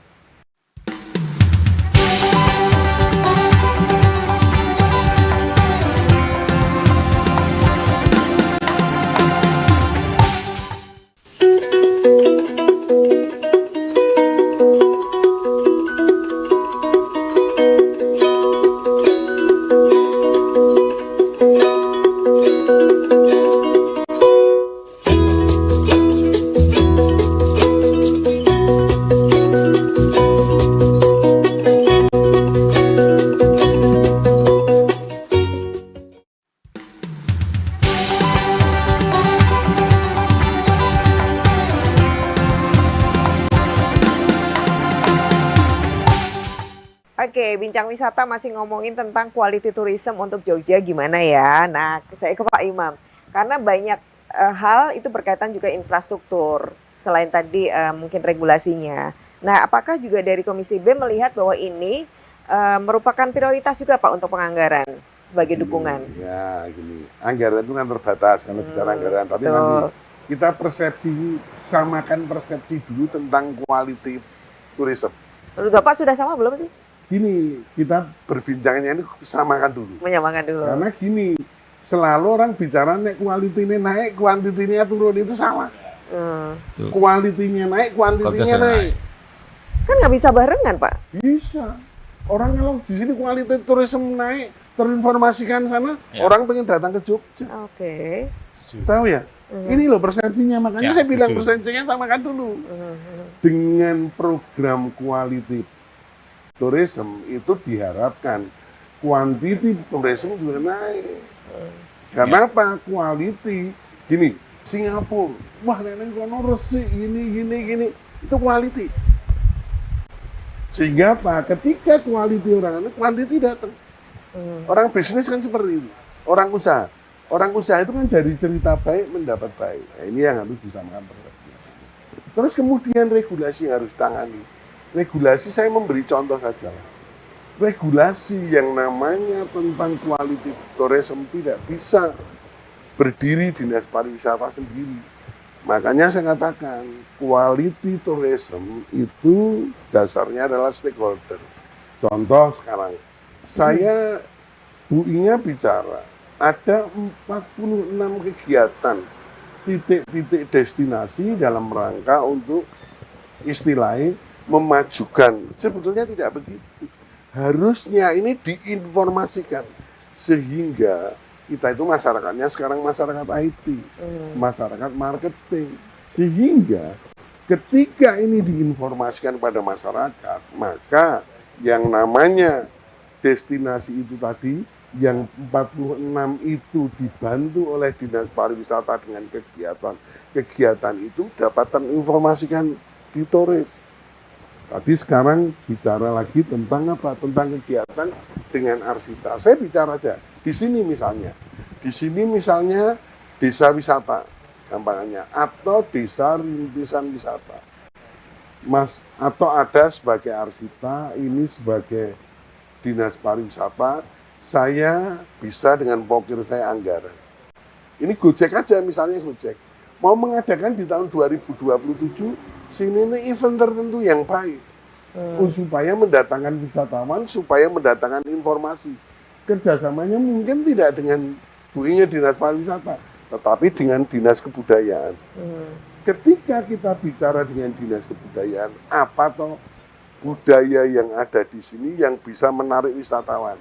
Oke, bincang wisata masih ngomongin tentang quality tourism untuk Jogja gimana ya. Nah, saya ke Pak Imam. Karena banyak hal itu berkaitan juga infrastruktur. Selain tadi mungkin regulasinya. Nah, apakah juga dari Komisi B melihat bahwa ini merupakan prioritas juga Pak untuk penganggaran sebagai dukungan? Ya, gini. Anggaran itu kan terbatas kalau bicara anggaran. Tapi betul. nanti kita samakan persepsi dulu tentang quality tourism. Menurut Bapak sudah sama belum sih? Gini, kita berbincangnya ini samakan dulu. Menyamakan dulu. Karena gini, selalu orang bicara nek kualitinya naik, kuantitinya turun itu salah. Kualitinya naik, kuantitinya naik. Kan nggak bisa barengan, Pak? Bisa. Orang kalau di sini kualitas tourism naik, terinformasikan sana, orang pengen datang ke Jogja. Oke. Tahu ya? Ini loh persepsinya, makanya saya bilang persepsinya samakan dulu. Dengan program quality tourism itu diharapkan quantity tourism juga naik. Karena apa? Quality. Gini, Singapura, wah nenek kono resik gini, itu quality. Sehingga apa? Ketika quality orang itu, quantity datang. Orang bisnis kan seperti itu. Orang usaha itu kan dari cerita baik mendapat baik. Nah, ini yang harus disamakan persepsi. Terus kemudian regulasi yang harus ditangani. Regulasi saya memberi contoh saja. Regulasi yang namanya tentang quality tourism tidak bisa berdiri dinas pariwisata sendiri. Makanya saya katakan quality tourism itu dasarnya adalah stakeholder. Contoh sekarang, saya Bu Inga bicara ada 46 kegiatan titik-titik destinasi dalam rangka untuk istilahnya memajukan. Sebetulnya tidak begitu. Harusnya ini diinformasikan sehingga kita itu masyarakatnya sekarang masyarakat IT, masyarakat marketing, sehingga ketika ini diinformasikan pada masyarakat, maka yang namanya destinasi itu tadi, yang 46 itu dibantu oleh Dinas Pariwisata dengan kegiatan itu dapat terinformasikan di turis. Tadi sekarang bicara lagi tentang apa? Tentang kegiatan dengan Arsita. Saya bicara aja. Di sini misalnya desa wisata, gampangannya, atau desa rintisan wisata. Atau ada sebagai Arsita, ini sebagai Dinas Pariwisata, saya bisa dengan pokir saya anggaran. Ini Gojek aja misalnya Gojek. Mau mengadakan di tahun 2027, sini ini event tertentu yang baik. Supaya mendatangkan wisatawan, supaya mendatangkan informasi. Kerjasamanya mungkin tidak dengan buinya Dinas Pariwisata, tetapi dengan Dinas Kebudayaan. Ketika kita bicara dengan Dinas Kebudayaan, apa toh budaya yang ada di sini yang bisa menarik wisatawan?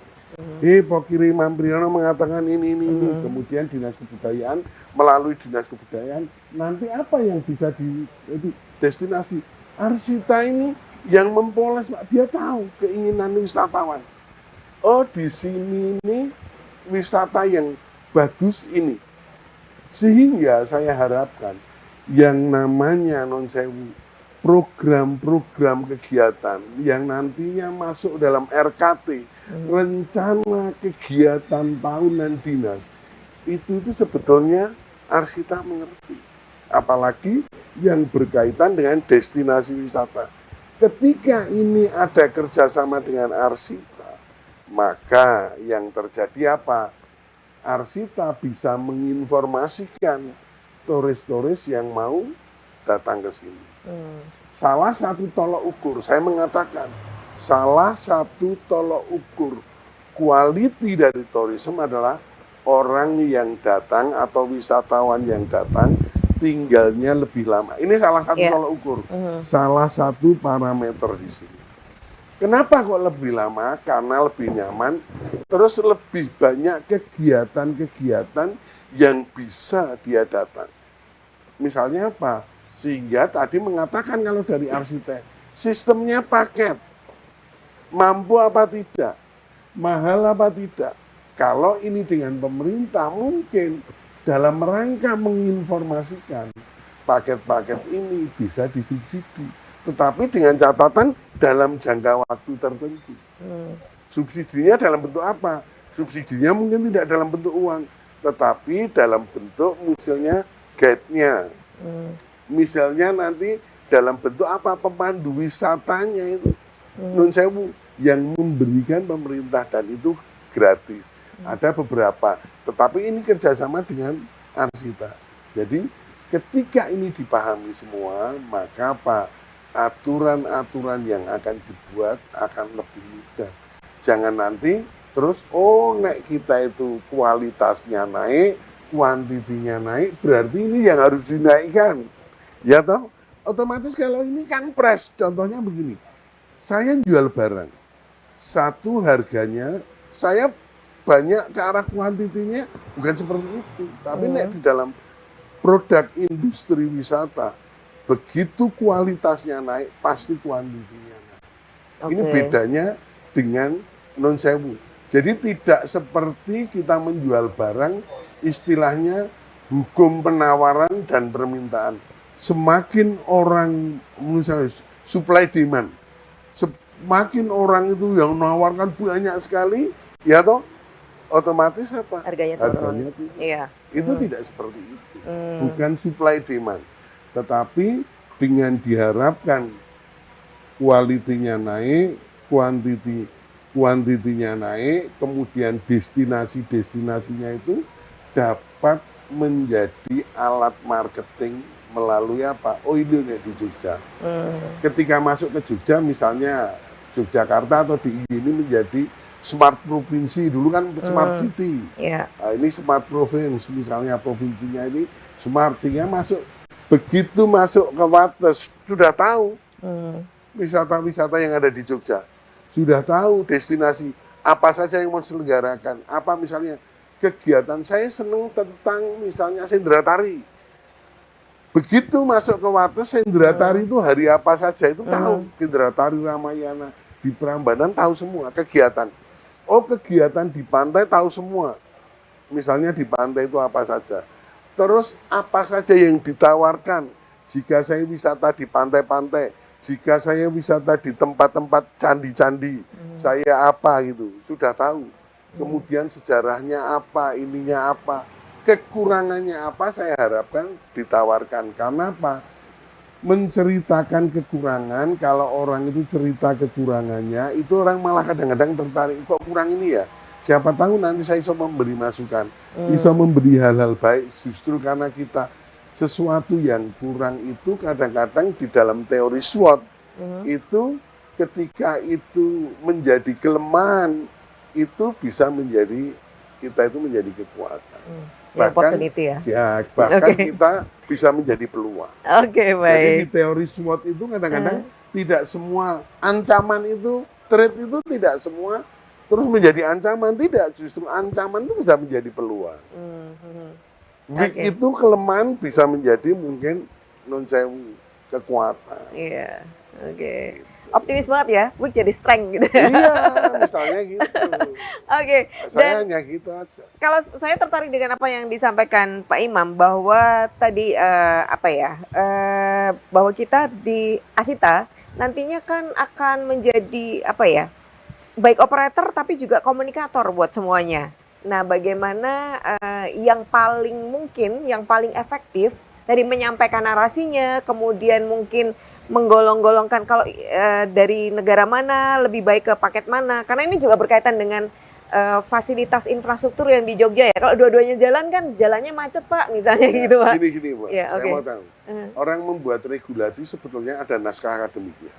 Pokiri Mampriono mengatakan ini. Kemudian Dinas Kebudayaan melalui Dinas Kebudayaan nanti apa yang bisa destinasi Arsita ini yang mempoles, Pak, dia tahu keinginan wisatawan. Oh, di sini ini wisata yang bagus ini. Sehingga saya harapkan yang namanya non-sewu program-program kegiatan yang nantinya masuk dalam RKT, rencana kegiatan tahunan dinas, itu sebetulnya Arsita mengerti. Apalagi yang berkaitan dengan destinasi wisata. Ketika ini ada kerjasama dengan Arsita, maka yang terjadi apa? Arsita bisa menginformasikan turis-turis yang mau datang ke sini. Salah satu tolok ukur, saya mengatakan, salah satu tolok ukur quality dari tourism adalah orang yang datang atau wisatawan yang datang tinggalnya lebih lama. Ini salah satu tolok ukur, salah satu parameter di sini. Kenapa kok lebih lama? Karena lebih nyaman, terus lebih banyak kegiatan-kegiatan yang bisa dia datang. Misalnya apa? Sehingga tadi mengatakan kalau dari arsitek, sistemnya paket. Mampu apa tidak? Mahal apa tidak? Kalau ini dengan pemerintah mungkin dalam rangka menginformasikan paket-paket ini bisa disubsidi. Tetapi dengan catatan dalam jangka waktu tertentu. Subsidinya dalam bentuk apa? Subsidinya mungkin tidak dalam bentuk uang, tetapi dalam bentuk misalnya guide-nya. Misalnya nanti dalam bentuk apa? Pemandu wisatanya itu. Nun sewu yang memberikan pemerintah dan itu gratis. Ada beberapa, tetapi ini kerjasama dengan Arsita. Jadi ketika ini dipahami semua, maka apa? Aturan-aturan yang akan dibuat akan lebih mudah. Jangan nanti terus, nek kita itu kualitasnya naik, kuantitinya naik, berarti ini yang harus dinaikkan. Ya toh? Otomatis kalau ini kan pres, contohnya begini. Saya jual barang, satu harganya, saya banyak ke arah kuantitinya, bukan seperti itu. Tapi nek di dalam produk industri wisata, begitu kualitasnya naik, pasti kuantitinya naik. Ini bedanya dengan non sewu. Jadi tidak seperti kita menjual barang, istilahnya hukum penawaran dan permintaan. Semakin orang, misalnya supply demand, semakin orang itu yang menawarkan banyak sekali, ya toh, otomatis apa? Harganya turun. Tinggi. Iya. Itu tidak seperti itu. Bukan supply demand. Tetapi dengan diharapkan kualitinya naik, kuantitinya naik, kemudian destinasi-destinasinya itu dapat menjadi alat marketing melalui apa? Oh ini di Jogja. Ketika masuk ke Jogja, misalnya Yogyakarta atau di ini menjadi smart provinsi, dulu kan smart city. Yeah. Nah, ini smart province, misalnya provinsinya ini smart, sehingga masuk. Begitu masuk ke Wates, sudah tahu wisata-wisata yang ada di Jogja. Sudah tahu destinasi apa saja yang mau diselenggarakan. Apa misalnya kegiatan saya senang tentang misalnya sendera tari. Begitu masuk ke Wates, sendera tari itu hari apa saja itu tahu. Sendera tari Ramayana, di Prambanan tahu semua kegiatan. Oh kegiatan di pantai tahu semua. Misalnya di pantai itu apa saja. Terus apa saja yang ditawarkan jika saya wisata di pantai-pantai, jika saya wisata di tempat-tempat candi-candi, saya apa gitu, sudah tahu. Kemudian sejarahnya apa, ininya apa, kekurangannya apa, saya harapkan ditawarkan. Karena apa? Menceritakan kekurangan, kalau orang itu cerita kekurangannya, itu orang malah kadang-kadang tertarik, kok kurang ini ya? Siapa tahu nanti saya bisa memberi masukan, bisa memberi hal-hal baik, justru karena kita sesuatu yang kurang itu kadang-kadang di dalam teori SWOT itu ketika itu menjadi kelemahan itu bisa menjadi kita itu menjadi kekuatan. Bahkan bahkan kita bisa menjadi peluang. Jadi di teori SWOT itu kadang-kadang tidak semua ancaman itu, threat itu tidak semua terus menjadi ancaman, tidak, justru ancaman itu bisa menjadi peluang. Weak itu kelemahan bisa menjadi mungkin non sewu kekuatan. Iya, optimis banget ya, weak jadi strength gitu. Iya, misalnya gitu. Saya hanya gitu aja. Kalau saya tertarik dengan apa yang disampaikan Pak Imam bahwa tadi bahwa kita di Asita nantinya kan akan menjadi baik operator tapi juga komunikator buat semuanya. Nah, bagaimana yang paling mungkin, yang paling efektif dari menyampaikan narasinya, kemudian mungkin menggolong-golongkan kalau dari negara mana, lebih baik ke paket mana. Karena ini juga berkaitan dengan fasilitas infrastruktur yang di Jogja ya. Kalau dua-duanya jalan kan jalannya macet Pak, misalnya gitu Pak. Gini Pak, saya mau tahu. Orang membuat regulasi sebetulnya ada naskah akademik ya.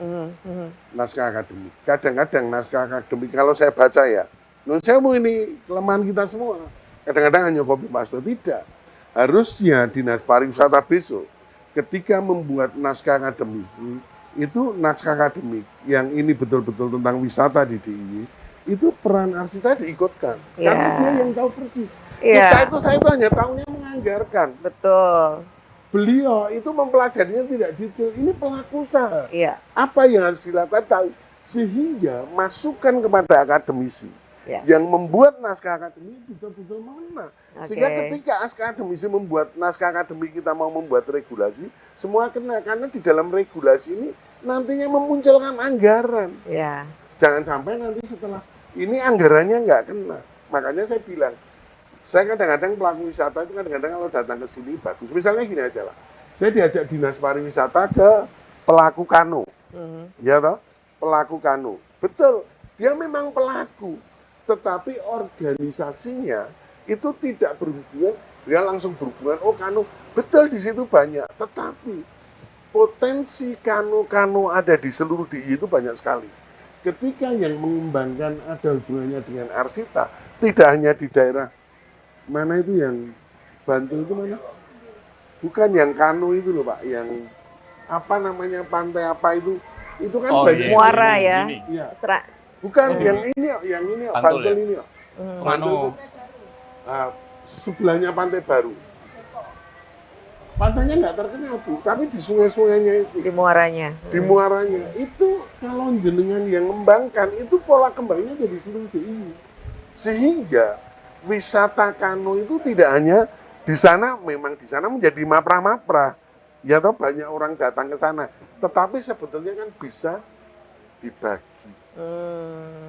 Naskah akademik. Kadang-kadang naskah akademik kalau saya baca ya, saya mau ini kelemahan kita semua. Kadang-kadang hanya copy paste, tidak. Harusnya Dinas Pariwisata besok ketika membuat naskah akademik itu naskah akademik yang ini betul-betul tentang wisata di DIY, itu peran Arsita diikutkan. Karena dia yang tahu persis. Saya itu hanya tahunya menganggarkan. Betul. Beliau itu mempelajarinya tidak detail. Ini pelaku usaha. Apa yang harus dilakukan tahu. Sehingga masukan kepada akademisi yang membuat naskah akademik betul-betul mengena. Sehingga ketika akademisi membuat naskah akademik, kita mau membuat regulasi, semua kena. Karena di dalam regulasi ini nantinya memunculkan anggaran. Jangan sampai nanti setelah ini anggarannya nggak kena. Makanya saya bilang, saya kadang-kadang pelaku wisata itu kadang-kadang kalau datang ke sini bagus. Misalnya gini aja lah, saya diajak dinas pariwisata ke pelaku kano, ya toh, pelaku kano. Betul, dia memang pelaku, tetapi organisasinya itu tidak berhubungan, dia langsung berhubungan, oh kano, betul di situ banyak, tetapi potensi kano-kano ada di seluruh DIY itu banyak sekali. Ketika yang mengembangkan ada hubungannya dengan Arsita, tidak hanya di daerah, mana itu yang Bantul itu mana? Bukan yang kano itu loh Pak, yang apa namanya pantai apa itu kan banyak. Muara ya. Iya. Serak. Bukan yang ini Bantul Bantul ya? ini. Kano. Bantul itu sebelahnya Pantai Baru. Pantainya nggak terkenal Bu, tapi di sungai-sungainya itu. Di muaranya. Di muaranya itu kalau jenengan yang mengembangkan itu pola kembangnya jadi seluruh DIY. Sehingga wisata kano itu tidak hanya di sana, memang di sana menjadi mapra-mapra. Ya toh banyak orang datang ke sana, tetapi sebetulnya kan bisa dibagi.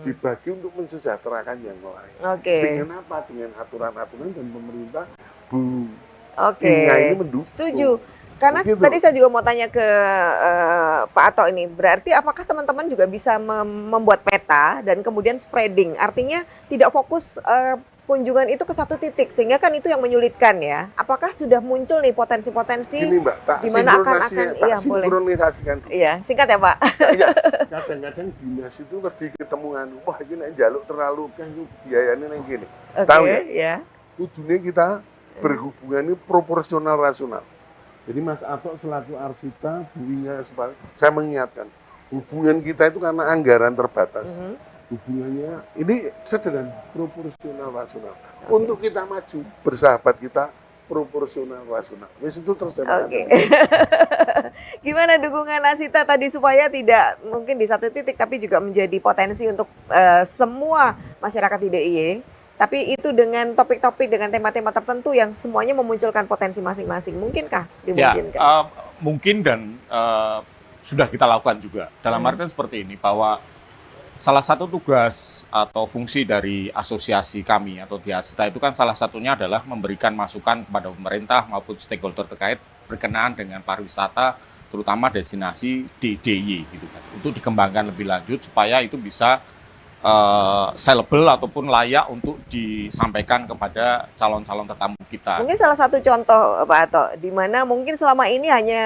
Dibagi untuk mensejahterakan yang lain. Dengan apa? Dengan aturan-aturan dan pemerintah ini mendukung. Setuju. Karena begitu. Tadi saya juga mau tanya ke Pak Ato ini, berarti apakah teman-teman juga bisa membuat peta dan kemudian spreading? Artinya tidak fokus kunjungan itu ke satu titik, sehingga kan itu yang menyulitkan ya. Apakah sudah muncul nih potensi-potensi Ini Mbak, tak di mana akan iya, boleh. sinkronisasikan. Iya, singkat ya Pak. Iya, kadang-kadang dinas itu ketika ketemuan, wah ini nek jaluk terlalu kan biayanya yang gini. Tahu ya? Ya. Kudune kita berhubungan ini proporsional rasional. Jadi Mas Ato selaku Arsita, Bu Inga saya mengingatkan, hubungan kita itu karena anggaran terbatas. Hubungannya ini sederhana, proporsional rasional. Untuk kita maju, bersahabat kita proporsional rasional. Wis itu terus Gimana dukungan Asita tadi supaya tidak mungkin di satu titik tapi juga menjadi potensi untuk semua masyarakat di DIY, tapi itu dengan topik-topik dengan tema-tema tertentu yang semuanya memunculkan potensi masing-masing. Mungkinkah dimungkinkan? Ya, mungkin dan sudah kita lakukan juga. Dalam artian seperti ini, bahwa salah satu tugas atau fungsi dari asosiasi kami atau di Asita itu kan salah satunya adalah memberikan masukan kepada pemerintah maupun stakeholder terkait berkenaan dengan pariwisata, terutama destinasi di DIY gitu kan, untuk dikembangkan lebih lanjut supaya itu bisa sellable ataupun layak untuk disampaikan kepada calon-calon tetamu kita. Mungkin salah satu contoh Pak Ato, di mana mungkin selama ini hanya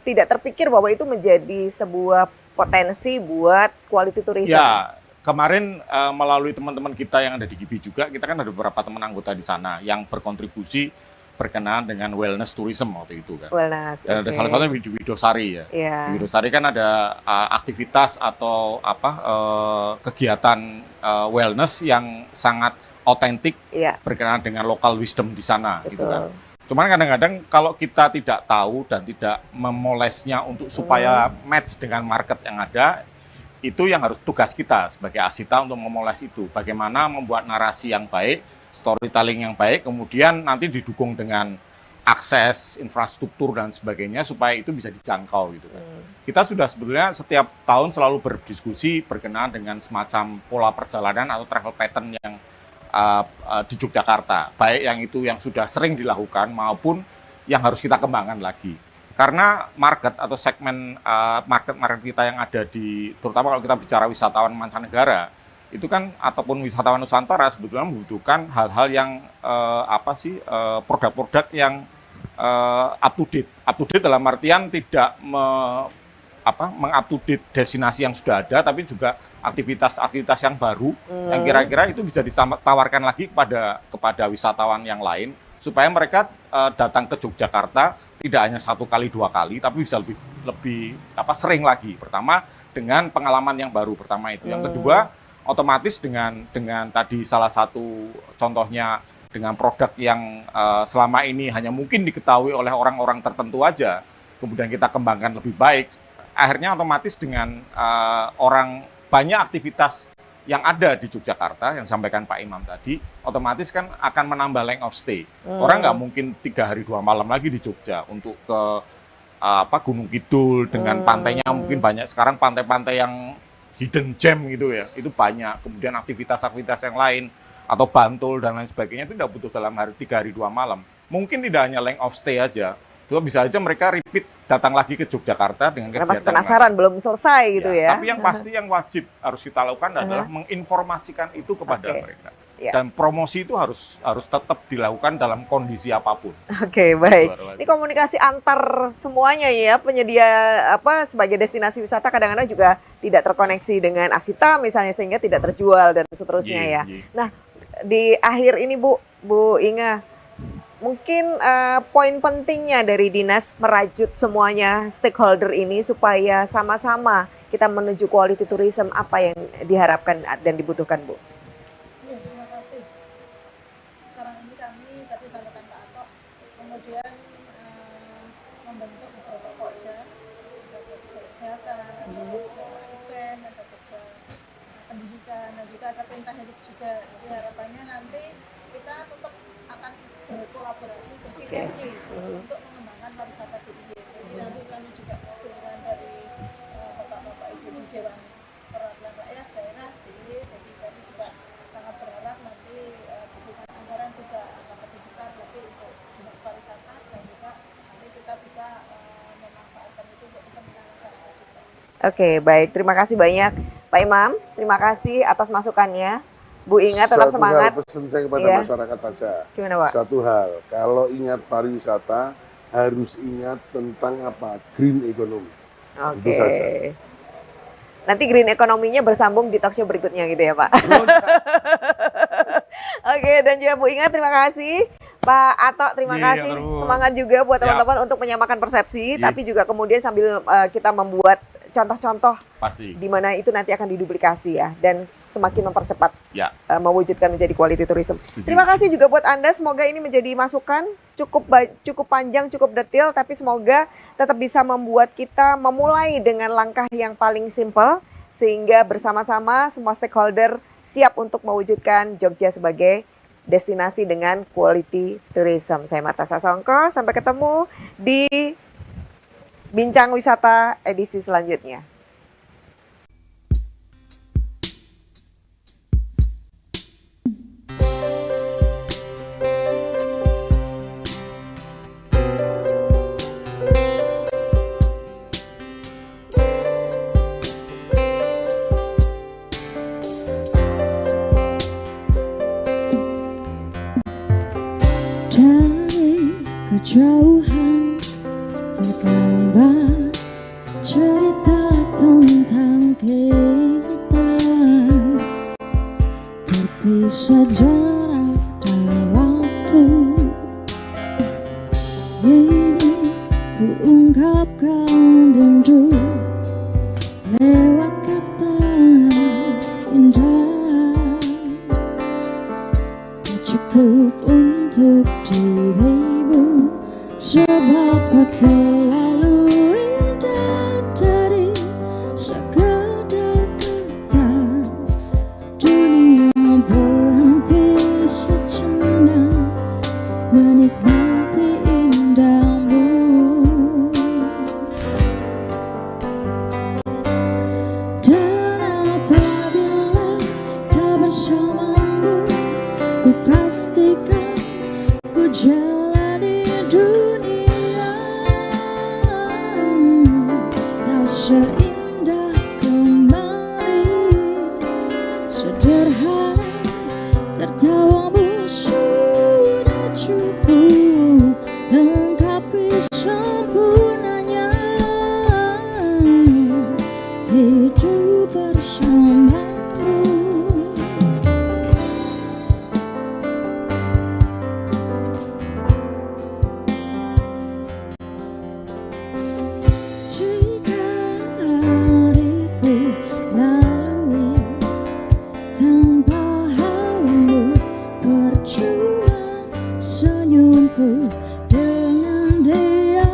tidak terpikir bahwa itu menjadi sebuah potensi buat quality tourism. Ya, kemarin melalui teman-teman kita yang ada di GIBI juga, kita kan ada beberapa teman anggota di sana yang berkontribusi berkenaan dengan wellness tourism waktu itu kan. Wellness, dan ada salah satunya di Widosari ya. Yeah. Di Widosari kan ada aktivitas atau kegiatan wellness yang sangat otentik berkenaan dengan local wisdom di sana. Betul. Gitu kan. Cuman kadang-kadang kalau kita tidak tahu dan tidak memolesnya untuk supaya match dengan market yang ada, itu yang harus tugas kita sebagai Asita untuk memoles itu. Bagaimana membuat narasi yang baik, storytelling yang baik, kemudian nanti didukung dengan akses, infrastruktur dan sebagainya supaya itu bisa dijangkau gitu kan. Kita sudah sebetulnya setiap tahun selalu berdiskusi berkenaan dengan semacam pola perjalanan atau travel pattern yang di Yogyakarta, baik yang itu yang sudah sering dilakukan maupun yang harus kita kembangkan lagi. Karena market atau segmen market kita yang ada di, terutama kalau kita bicara wisatawan mancanegara, itu kan ataupun wisatawan Nusantara sebetulnya membutuhkan hal-hal yang produk-produk yang up to date. Up to date dalam artian tidak meng-up to date destinasi yang sudah ada, tapi juga aktivitas-aktivitas yang baru yang kira-kira itu bisa ditawarkan lagi kepada wisatawan yang lain supaya mereka datang ke Yogyakarta tidak hanya 1 kali 2 kali, tapi bisa lebih sering lagi. Pertama dengan pengalaman yang baru, pertama itu. Yang kedua, otomatis dengan tadi salah satu contohnya dengan produk yang selama ini hanya mungkin diketahui oleh orang-orang tertentu aja, kemudian kita kembangkan lebih baik, akhirnya otomatis dengan banyak aktivitas yang ada di Yogyakarta yang disampaikan Pak Imam tadi, otomatis kan akan menambah length of stay. Orang nggak mungkin 3 hari 2 malam lagi di Jogja untuk ke Gunung Kidul dengan pantainya mungkin banyak sekarang pantai-pantai yang hidden gem gitu ya, itu banyak. Kemudian aktivitas-aktivitas yang lain atau Bantul dan lain sebagainya itu tidak butuh dalam 3 hari 2 malam. Mungkin tidak hanya length of stay aja, itu bisa aja mereka repeat datang lagi ke Yogyakarta dengan Karena kegiatan masih penasaran, belum selesai gitu ya. Tapi yang pasti yang wajib harus kita lakukan adalah menginformasikan itu kepada mereka. Ya. Dan promosi itu harus tetap dilakukan dalam kondisi apapun. Oke, baik. Ini komunikasi antar semuanya ya, penyedia sebagai destinasi wisata kadang-kadang juga tidak terkoneksi dengan Asita misalnya sehingga tidak terjual dan seterusnya ya. Nah, di akhir ini Bu Inga, mungkin poin pentingnya dari dinas merajut semuanya stakeholder ini supaya sama-sama kita menuju quality tourism, apa yang diharapkan dan dibutuhkan Bu? Terima kasih. Sekarang ini kami tadi sampaikan Pak Atok, kemudian membentuk beberapa pokja, ada pokja kesehatan, ada pokja event, ada pokja pendidikan, dan juga ada pentahelix juga. Jadi harapannya nanti kita tetap akan berkolaborasi, bersinergi untuk mengembangkan pariwisata di IY. Jadi nanti kami juga dukungan dari Bapak-Bapak Ibu di Dewan Perwakilan Rakyat Daerah di IY. Jadi kami juga sangat berharap nanti dukungan anggaran juga akan lebih besar lagi untuk dinas pariwisata dan juga nanti kita bisa memanfaatkan itu untuk kepentingan masyarakat juga. Oke, baik. Terima kasih banyak Pak Imam. Terima kasih atas masukannya. Bu Inga tetap semangat. Satu hal pesan saya kepada masyarakat saja. Gimana Pak? Satu hal, kalau ingat pariwisata harus ingat tentang apa? Green economy. Itu saja. Nanti green ekonominya bersambung di talkshow berikutnya gitu ya Pak. Oke, dan juga Bu Inga terima kasih. Pak Atok terima kasih. Semangat juga buat teman-teman untuk menyamakan persepsi, tapi juga kemudian sambil kita membuat contoh-contoh di mana itu nanti akan diduplikasi ya, dan semakin mempercepat mewujudkan menjadi quality tourism. Terima kasih juga buat Anda, semoga ini menjadi masukan cukup panjang, cukup detail, tapi semoga tetap bisa membuat kita memulai dengan langkah yang paling simple sehingga bersama-sama semua stakeholder siap untuk mewujudkan Jogja sebagai destinasi dengan quality tourism. Saya Marta Sasongko, sampai ketemu di Bincang Wisata edisi selanjutnya. Dari kejauhan tergambar cerita tentang kita, berpisah jarak dan waktu. Ini ku ungkapkan rindu lewat kata indah, tak cukup untuk dirimu sebab kau terlalu indah dari sekedar kata. Dunia berhenti sejenak menikmati indahmu. Dan apabila tak bersamamu, ku pastikan ku jalani dunia tak seindah kemarin. Sederhana tertawamu sudah cukup lengkapi sempurnanya hidup bersamamu. Jika hariku lalui tanpa halu, percuma senyumku dengan dia.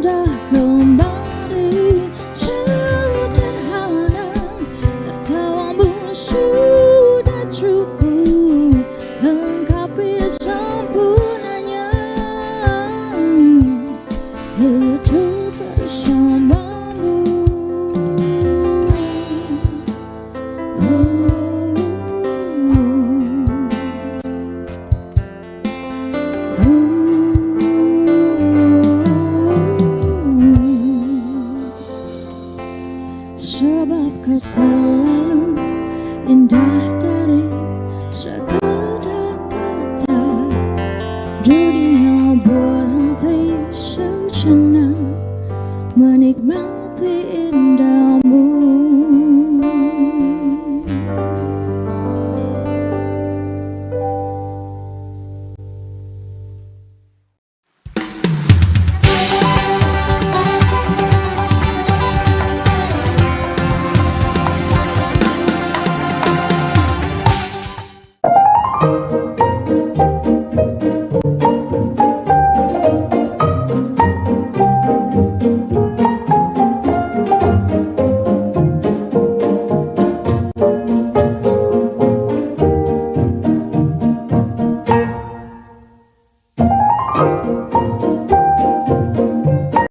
indah kembali sederhana, tertawamu sudah cukup lengkapi sempurnanya hidup bersamamu. Sebab kau terlalu indah dari sekedar kata, dunia berhenti sejenak menikmati